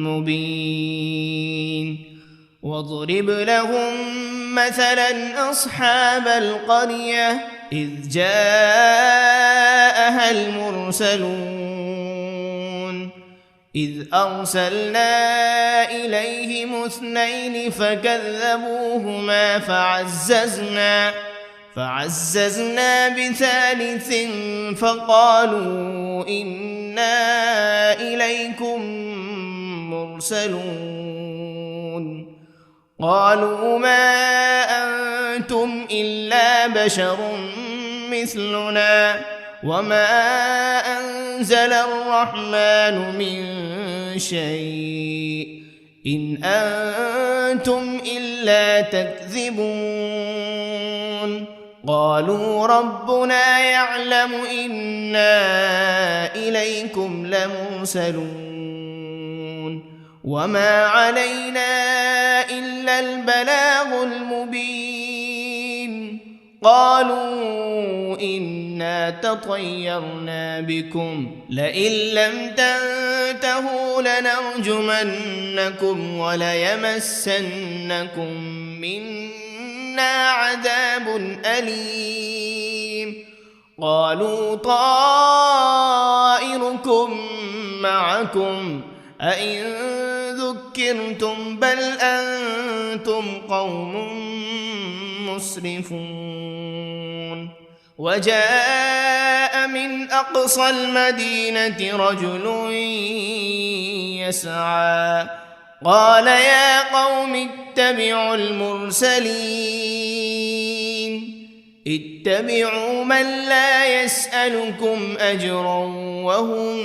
مبين واضرب لهم مثلا أصحاب القرية إذ جاءها المرسلون إذ أرسلنا إليهم 2 فكذبوهما فعززنا بثالث فقالوا إنا إليكم مرسلون قالوا ما أنتم إلا بشر مثلنا وما أنزل الرحمن من شيء إن أنتم إلا تكذبون قالوا ربنا يعلم إنا إليكم لمرسلون وما علينا إلا البلاغ المبين قالوا إنا تطيرنا بكم لئن لم تنتهوا لنرجمنكم وليمسنكم منا عذاب أليم قالوا طائركم معكم أئن ذكرتم بل أنتم قوم مسرفون وجاء من أقصى المدينة رجل يسعى قال يا قوم اتبعوا المرسلين اتبعوا من لا يسألكم أجرا وهم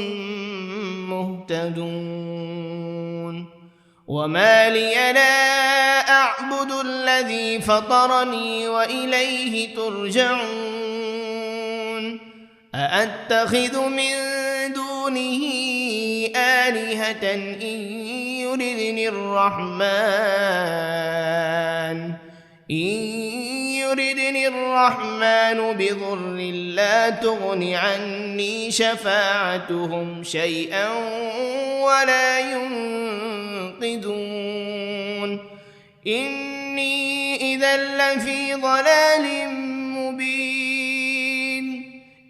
مهتدون وما لي لا أعبد الذي فطرني وإليه ترجعون أأتخذ من دونه آلهة إن يردني الرحمن بضر لا تغن عني شفاعتهم شيئا ولا ينقذون إني إذا لفي ضلال مبين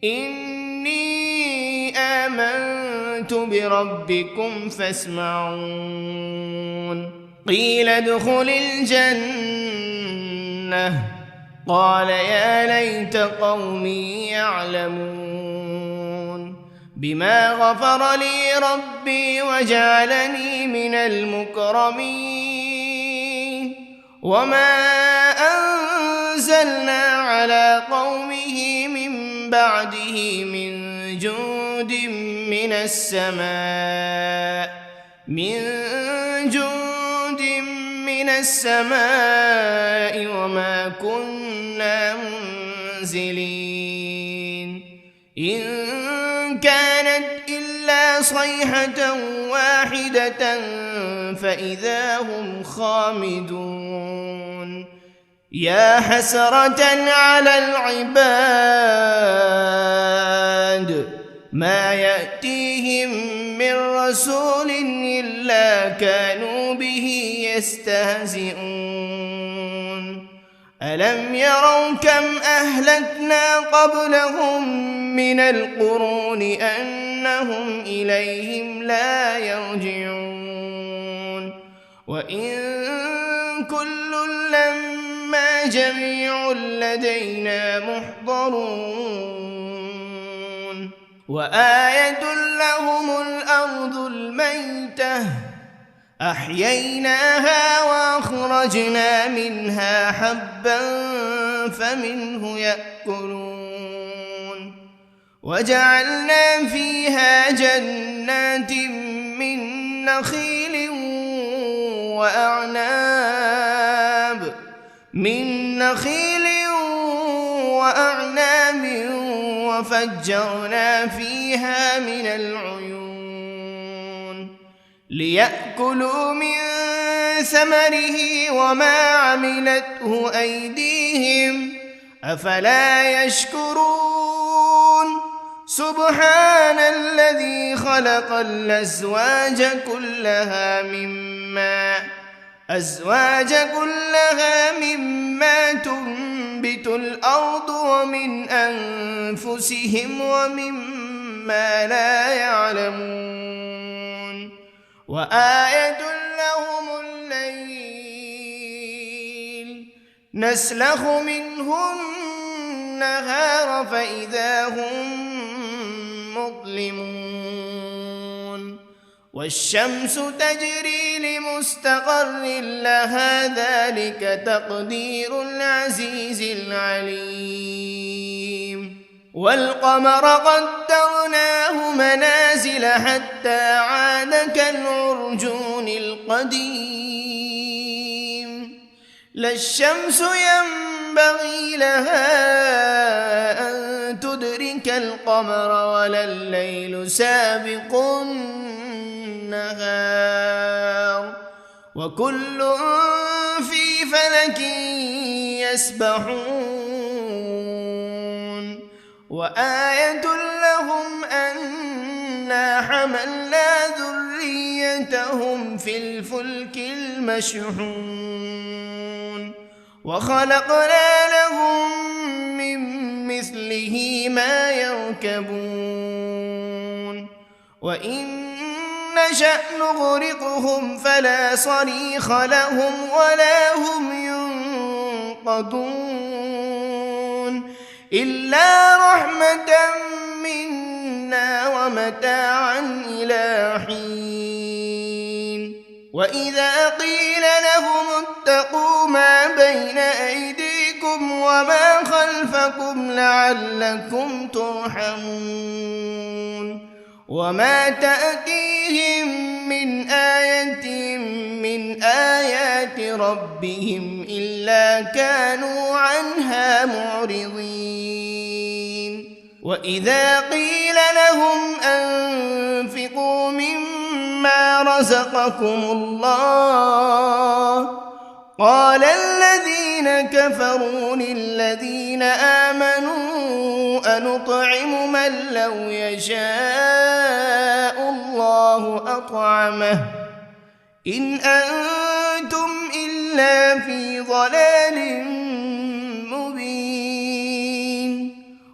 إني آمنت بربكم فاسمعون قيل ادخل الجنة قال يا ليت قومي يعلمون بما غفر لي ربي وجعلني من المكرمين وما أنزلنا على قومه من بعده من جند من السماء وما كنا منزلين إن كانت إلا صيحة واحدة فإذا هم خامدون يا حسرة على العباد ما يأتيهم من رسول إلا كانوا به يستهزئون ألم يروا كم أهلكنا قبلهم من القرون أنهم إليهم لا يرجعون وإن كل لما جميع لدينا محضرون وآية لهم الأرض الميتة أحييناها وأخرجنا منها حبا فمنه يأكلون وجعلنا فيها جنات من نخيل وأعناب وفجرنا فيها من العيون ليأكلوا من ثمره وما عملته أيديهم أفلا يشكرون سبحان الذي خلق الأزواج كلها مما تنبت الأرض ومن أنفسهم ومما لا يعلمون وآية لهم الليل نسلخ منه النهار فإذا هم مظلمون والشمس تجري لمستقر لها ذلك تقدير العزيز العليم والقمر قدرناه منازل حتى عاد كالعرجون القديم لا الشمس ينبغي لها أن تدرك القمر ولا الليل سابق النهار وكل في فلك يسبحون وآية لهم أنا حملنا ذريتهم في الفلك المشحون وخلقنا لهم من مثله ما يركبون وإن نشأ نغرقهم فلا صريخ لهم ولا هم ينقذون إلا رحمة منا ومتاعا إلى حين وإذا قيل لهم اتقوا ما بين أيديكم وما خلفكم لعلكم ترحمون وما تأتيهم من آية من آيات ربهم إلا كانوا عنها معرضين وإذا قيل لهم أنفقوا مما رزقكم الله قال الذين كفروا للذين آمنوا أنطعم من لو يشاء الله أطعمه إن أنتم إلا في ضلال مبين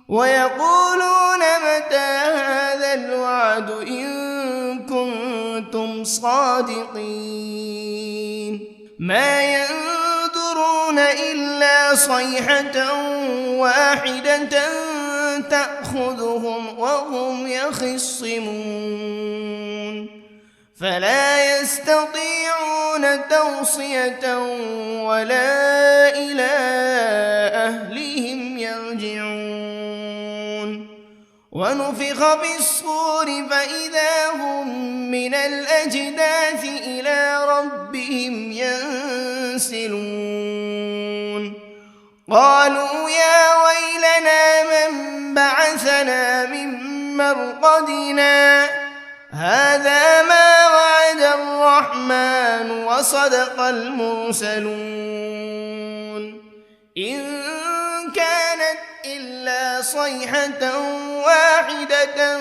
ويقولون متى هذا الوعد إن كنتم صادقين ما ينظرون إلا صيحة واحدة تأخذهم وهم يخصمون فلا يستطيعون توصية ولا إلى أهلهم يرجعون ونفخ بالصور فإذا هم من الأجداث إلى ربهم ينسلون قالوا يا ويلنا من بعثنا من مرقدنا هذا ما وعد الرحمن وصدق المرسلون إن كانت إلا صيحة واحدة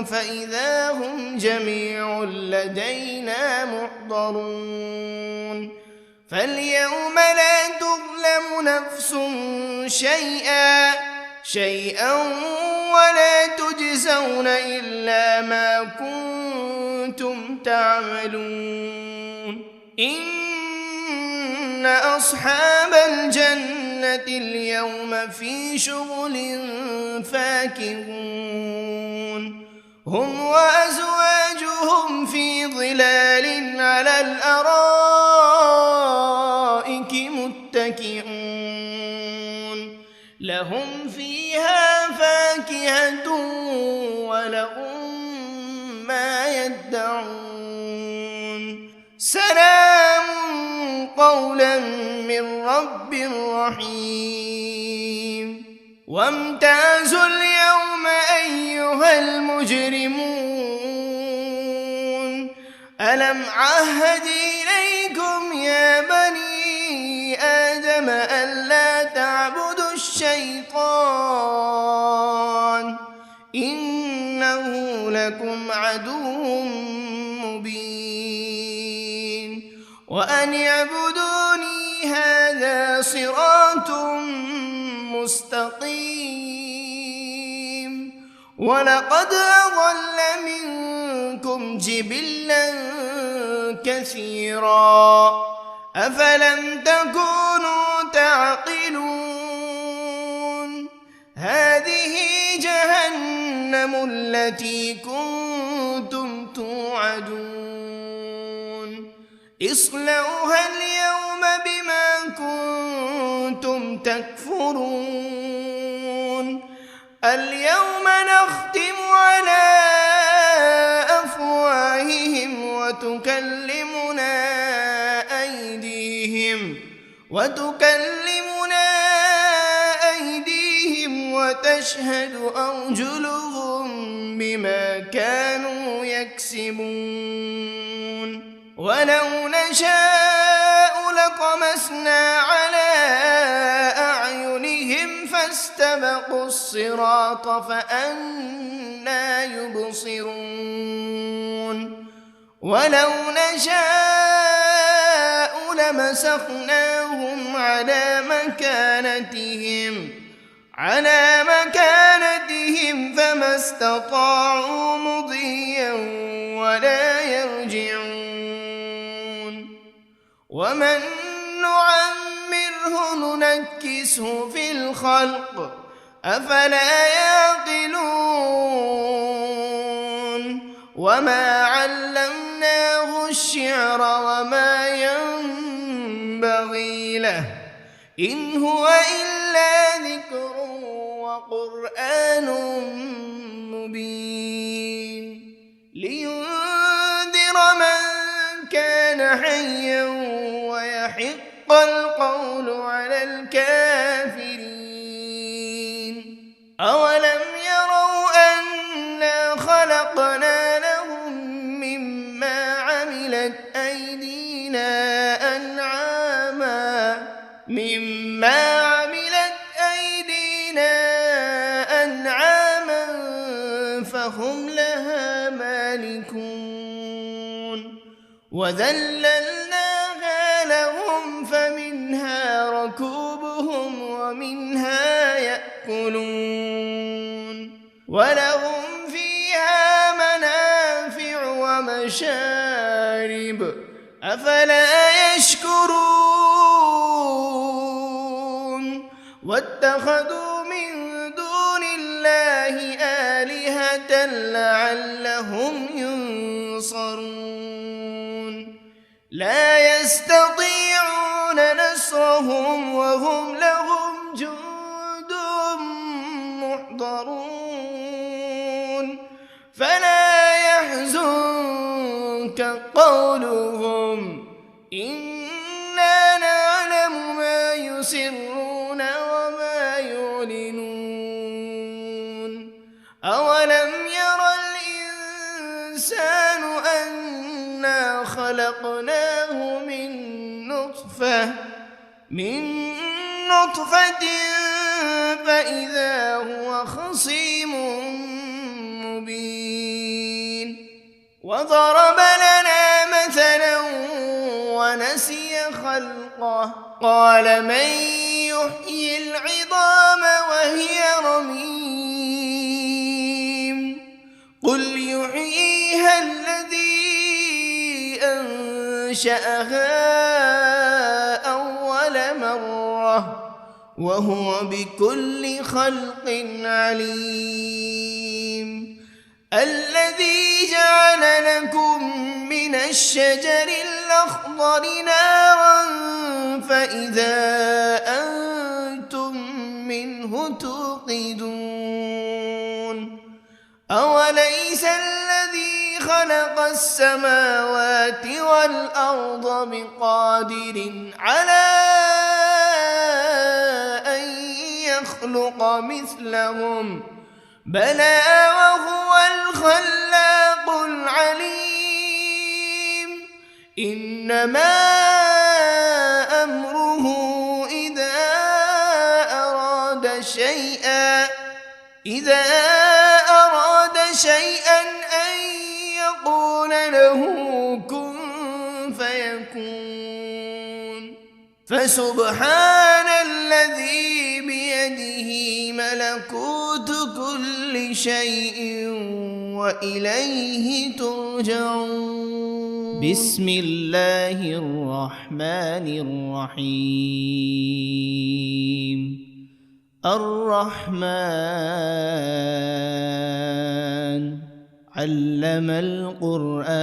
فإذا هم جميع لدينا محضرون فاليوم لا تظلم نفس شيئا ولا تجزون إلا ما كنتم تعملون إن أصحاب الجنة اليوم في شغل فاكهون هم وأزواجهم في ظلال على الأرائك متكئون لهم فيها فاكهة ولهم ما يدعون سلام قولا من رب رحيم وامتازوا اليوم أيها المجرمون ألم عهد إليكم يا بني آدم ألا تعبدوا الشيطان إنه لكم عدو مبين وأن اعبدوني هذا صراط مستقيم ولقد أضل منكم جبلا كثيرا أفلم تكونوا تعقلون هذه جهنم التي كنتم توعدون اصلوها اليوم بما كنتم تكفرون اليوم نختم على أفواههم وتكلمنا أيديهم وتشهد أرجلهم بما كانوا يكسبون ولو نشاء لطمسنا على أعينهم فاستبقوا الصراط فأنى يبصرون ولو نشاء لمسخناهم على مكانتهم فما استطاعوا مضيا ولا يرجعون ومن نعمره ننكسه في الخلق أفلا يعقلون وما علمناه الشعر وما ينبغي له إن هو إلا ذكر وقرآن مبين لينذر من كان حيا ويحق القول على الكافرين أولم يروا أنا خلقنا لهم مما عملت أيدينا أنعاما فهم لها مالكون وذللناها لهم فمنها ركوبهم ومنها يأكلون ولهم فيها منافع ومشارب أفلا يشكرون واتخذوا من دون الله آلهة لعلهم ينصرون لا يستطيعون نصرهم وهم لهم جند محضرون فلا يحزنك قولهم إنا نعلم ما يسرون وما يعلنون أولم ير الإنسان أنا خلقناه من نطفة فإذا هو خصيم مبين وضرب لنا مثلا ونسي خلقه قال من يحيي العظام وهي رميم قل يحييها الذي أنشأها أول مرة وهو بكل خلق عليم الذي جعل لكم من الشجر الأخضر نارا فإذا أنتم منه توقدون أوليس الذي خلق السماوات والأرض بقادر على أن يخلق مثلهم بلى وهو الخلاق العليم إنما أمره إذا أراد شيئا أن يقول له كن فيكون فسبحان الذي بيده ملكوت كل شيء وإليه ترجعون بسم الله الرحمن الرحيم الرحمن علم القرآن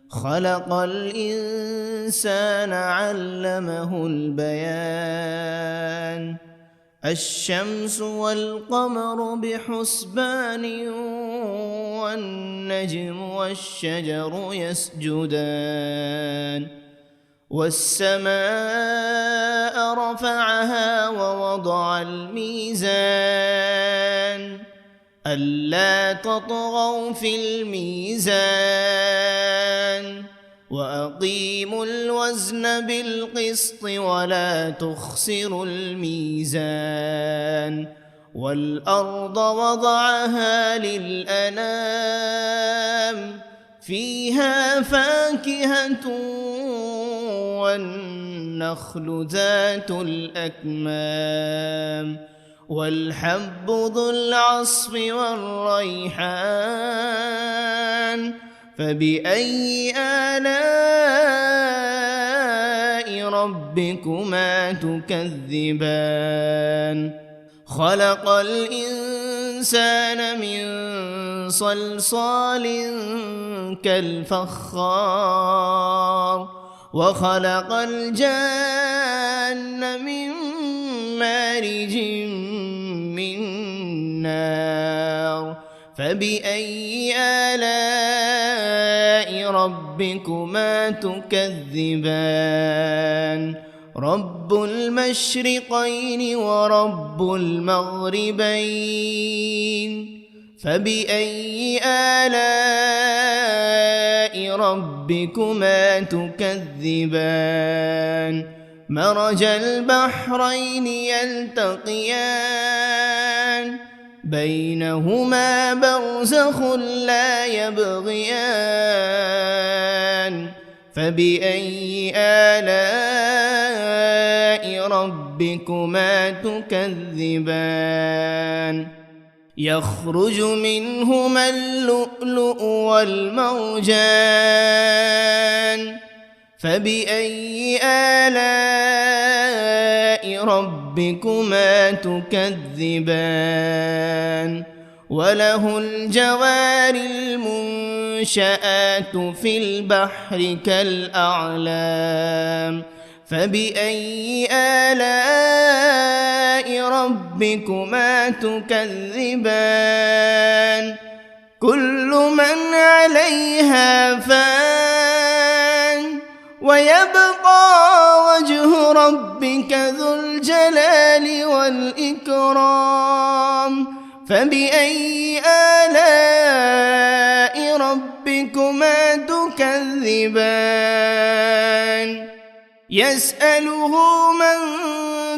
خلق الإنسان علمه البيان الشمس والقمر بحسبان والنجم والشجر يسجدان والسماء رفعها ووضع الميزان ألا تطغوا في الميزان وأقيموا الوزن بالقسط ولا تخسروا الميزان والأرض وضعها للأنام فيها فاكهة والنخل ذات الأكمام والحب ذو العصف والريحان فبأي آلاء ربكما تكذبان خلق الإنسان من صلصال كالفخار وخلق الجان من مارج من نار فبأي آلاء ربكما تكذبان رب المشرقين ورب المغربين فبأي آلاء ربكما تكذبان مرج البحرين يلتقيان بينهما برزخ لا يبغيان فبأي آلاء ربكما تكذبان يخرج منهما اللؤلؤ والمرجان فبأي آلاء ربكما تكذبان وله الجوار المنشآت في البحر كالأعلام فبأي آلاء ربكما تكذبان كل من عليها فان ويبقى وجه ربك ذو الجلال والإكرام فبأي آلاء ربكما تكذبان يسأله من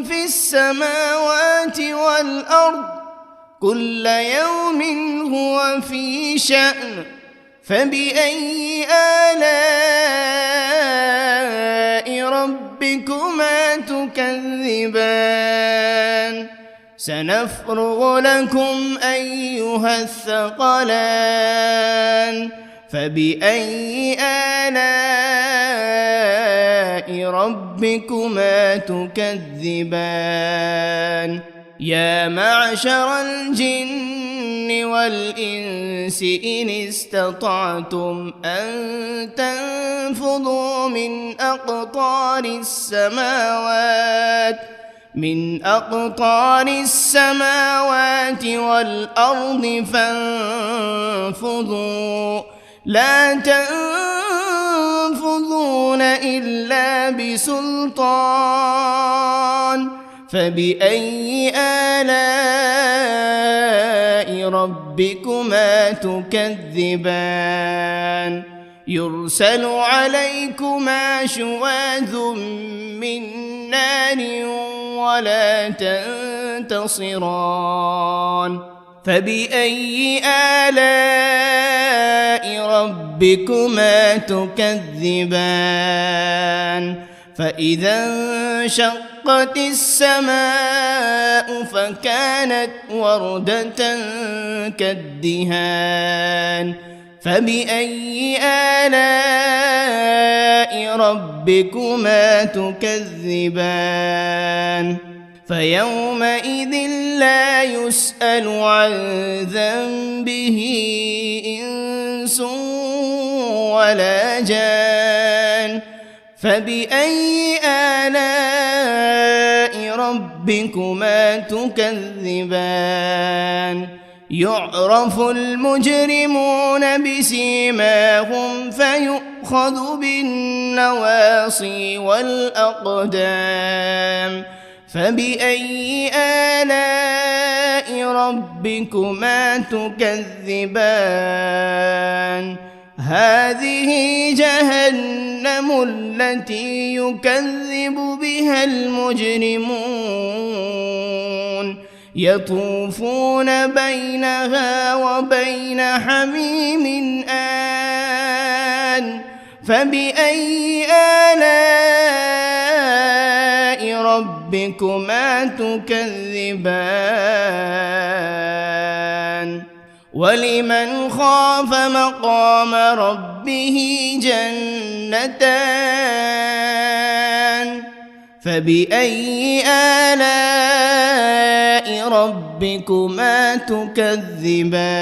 في السماوات والأرض كل يوم هو في شأن فبأي آلاء ربكما تكذبان سنفرغ لكم أيها الثقلان فبأي آلاء ربكما تكذبان يا معشر الجن والإنس إن استطعتم أن تنفذوا من أقطار السماوات والأرض فانفذوا لا تنفذون إلا بسلطان فبأي آلاء ربكما تكذبان يرسل عليكما شواذ من نار ولا تنتصران فبأي آلاء ربكما تكذبان فإذا انشقت السماء فكانت وردة كالدهان فبأي آلاء ربكما تكذبان فيومئذ لا يسأل عن ذنبه إنس ولا جان فبأي آلاء ربكما تكذبان يعرف المجرمون بسيماهم فيؤخذ بالنواصي والأقدام فبأي آلاء ربكما تكذبان هذه جهنم التي يكذب بها المجرمون يطوفون بينها وبين حميم آن فبأي آلاء ربكما تكذبان ولمن خاف مقام ربه جنتان فبأي آلاء ربكما تكذبان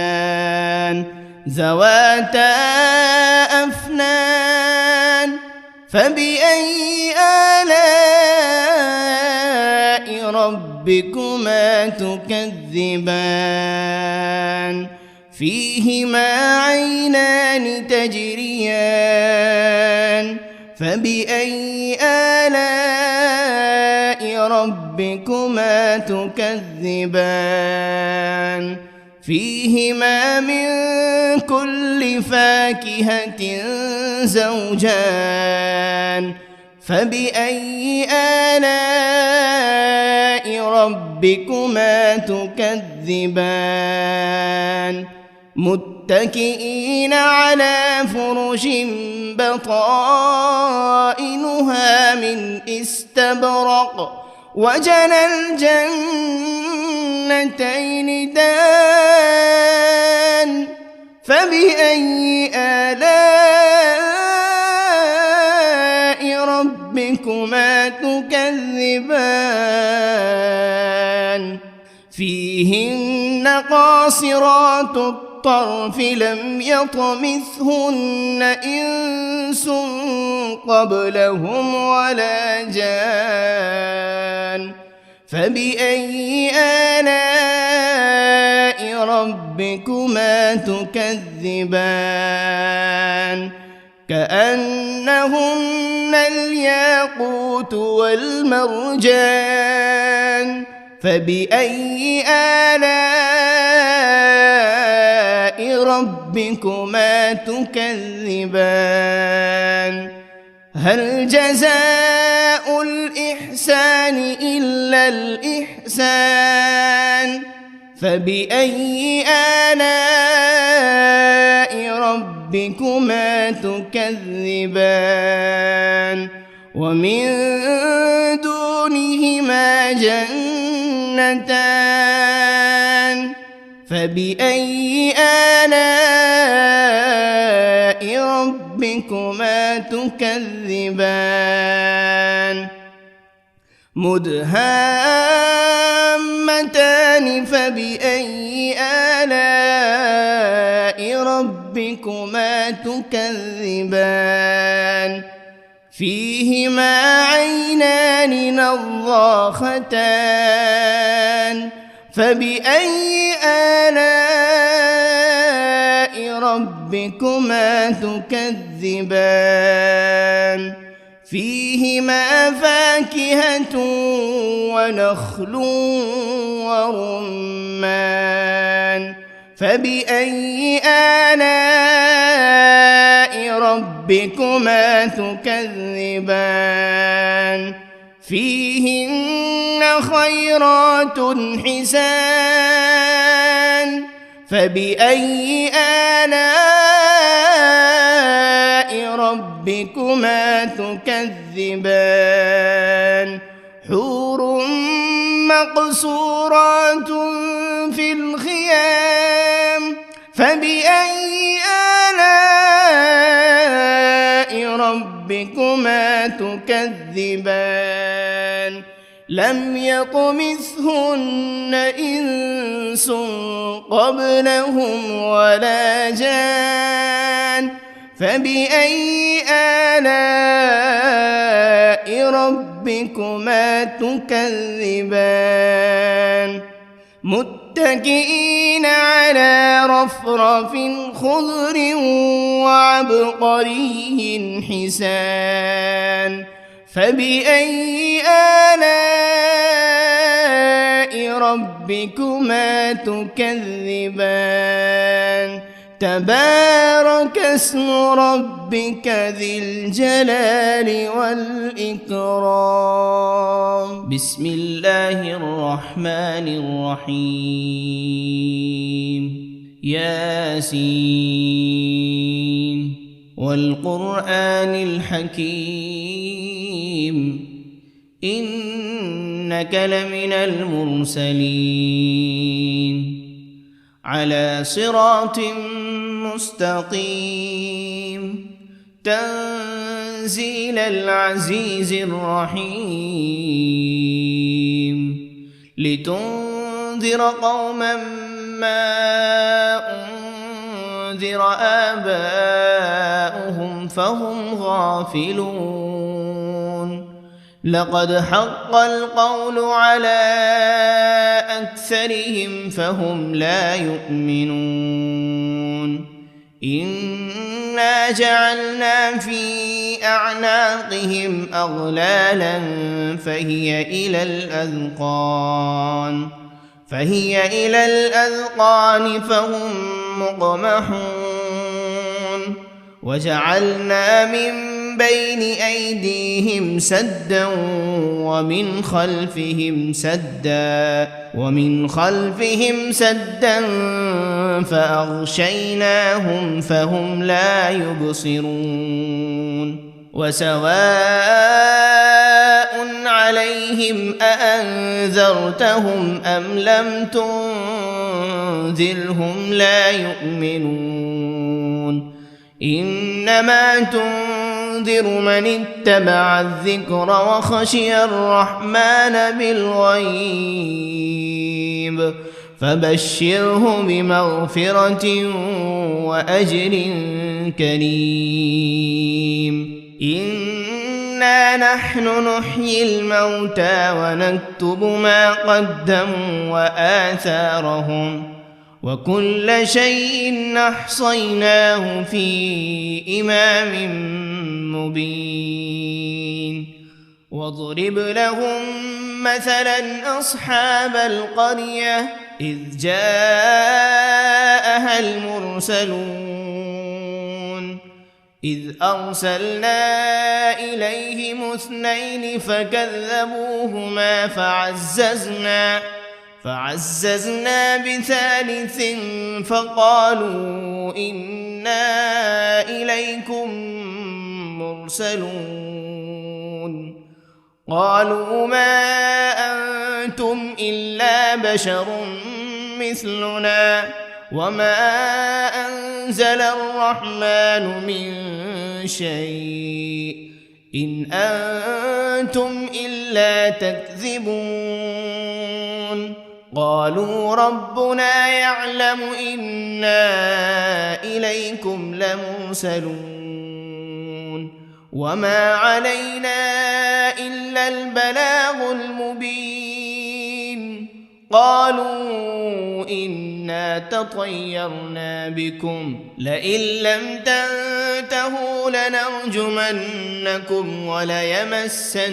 ذواتا أفنان فبأي آلاء ربكما تكذبان فيهما عينان تجريان فبأي آلاء ربكما تكذبان فيهما من كل فاكهة زوجان فبأي آلاء ربكما تكذبان متكئين على فرش بطائنها من استبرق وجنى الجنتين دان فبأي آلاء ربكما تكذبان فيهن قاصرات الطرف لم يطمثهن إنس قبلهم ولا جان فبأي آلاء ربكما تكذبان كأنهن الياقوت والمرجان فبأي آلاء ربكما تكذبان هل جزاء الإحسان إلا الإحسان فبأي آلاء ربكما تكذبان ومن دونهما جنتان فبأي آلاء ربكما تكذبان مدهامتان فبأي آلاء ربكما تكذبان فيهما عينان نضاختان فبأي آلاء ربكما تكذبان فيهما فاكهة ونخل ورمان فبأي آلاء ربكما تكذبان فيهن خيرات حسان فبأي آلاء ربكما تكذبان حور مقصورات في الخيام فبأي آلاء ربكما تكذبان لم يطمثهن إنس قبلهم ولا جان فبأي آلاء ربكما تكذبان متكئين على رفرف خضر وعبقري حسان فبأي آلاء ربكما ربكما تكذبان تبارك اسم ربك ذي الجلال والإكرام. بسم الله الرحمن الرحيم. ياسين والقرآن الحكيم إنك لمن المرسلين على صراط مستقيم تنزيل العزيز الرحيم لتنذر قوما ما أنذر آباؤهم فهم غافلون لقد حق القول على أكثرهم فهم لا يؤمنون إنا جعلنا في أعناقهم أغلالا فهي إلى الأذقان فهم مقمحون وجعلنا من بين أيديهم سدا ومن خلفهم سدا فأغشيناهم فهم لا يبصرون وسواء عليهم أأنذرتهم أم لم تنذرهم لا يؤمنون إنما تنذر من اتبع الذكر وخشي الرحمن بالغيب فبشره بمغفرة وأجر كريم. إنا نحن نحيي الموتى ونكتب ما قدموا وآثارهم وكل شيء أحصيناه في إمام مبين. واضرب لهم مثلا أصحاب القرية إذ جاءها المرسلون إذ أرسلنا إليهم 2 فكذبوهما فعززنا بثالث فقالوا إنا إليكم مرسلون قالوا ما أنتم إلا بشر مثلنا وما أنزل الرحمن من شيء إن أنتم إلا تكذبون قالوا ربنا يعلم إنا إليكم لمرسلون وما علينا إلا البلاغ المبين. قالوا إنا تطيرنا بكم لئن لم تنتهوا لنرجمنكم وليمسنكم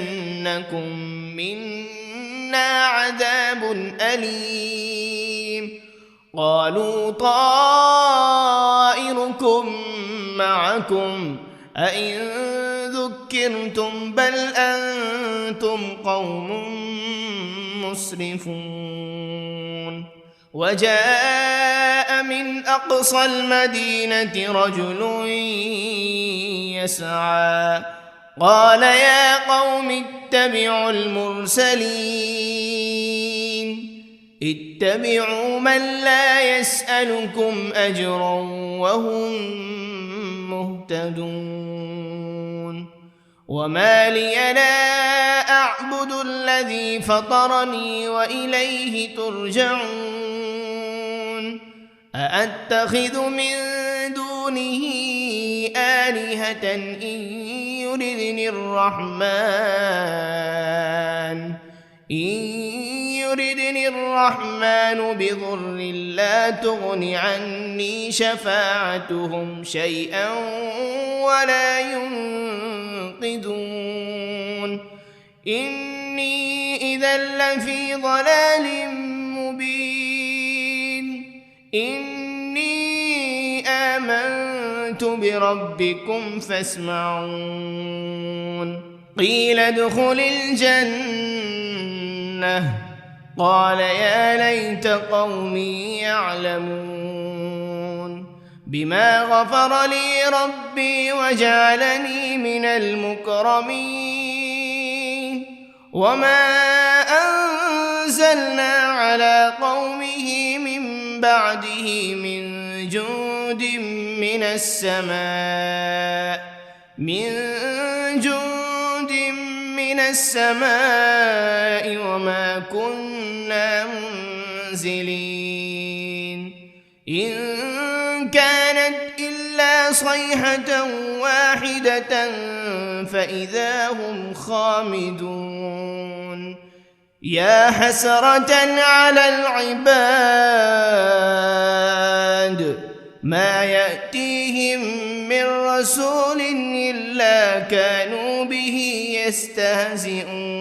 منا عذاب أليم. قالوا طائركم معكم أئن ذكرتم بل أنتم قوم مسرفون. وجاء من أقصى المدينة رجل يسعى قال يا قوم اتبعوا المرسلين اتبعوا من لا يسألكم أجرا وهم مهتدون. وما لي لا أعبد الذي فطرني وإليه ترجعون. أأتخذ من دونه آلهة إن يردني الرحمن بضر لا تغن عني شفاعتهم شيئا ولا ينقذون. إني إذا لفي ضلال مبين إني آمنت بربكم فاسمعون قيل ادخل الجنة قال يا ليت قومي يعلمون بما غفر لي ربي وجعلني من المكرمين وما أنزلنا على قومه من بعده من جند من السماء وما كنا منزلين إن كانت إلا صيحة واحدة فإذا هم خامدون يا حسرة على العباد ما يأتيهم من رسول إلا كانوا به يستهزئون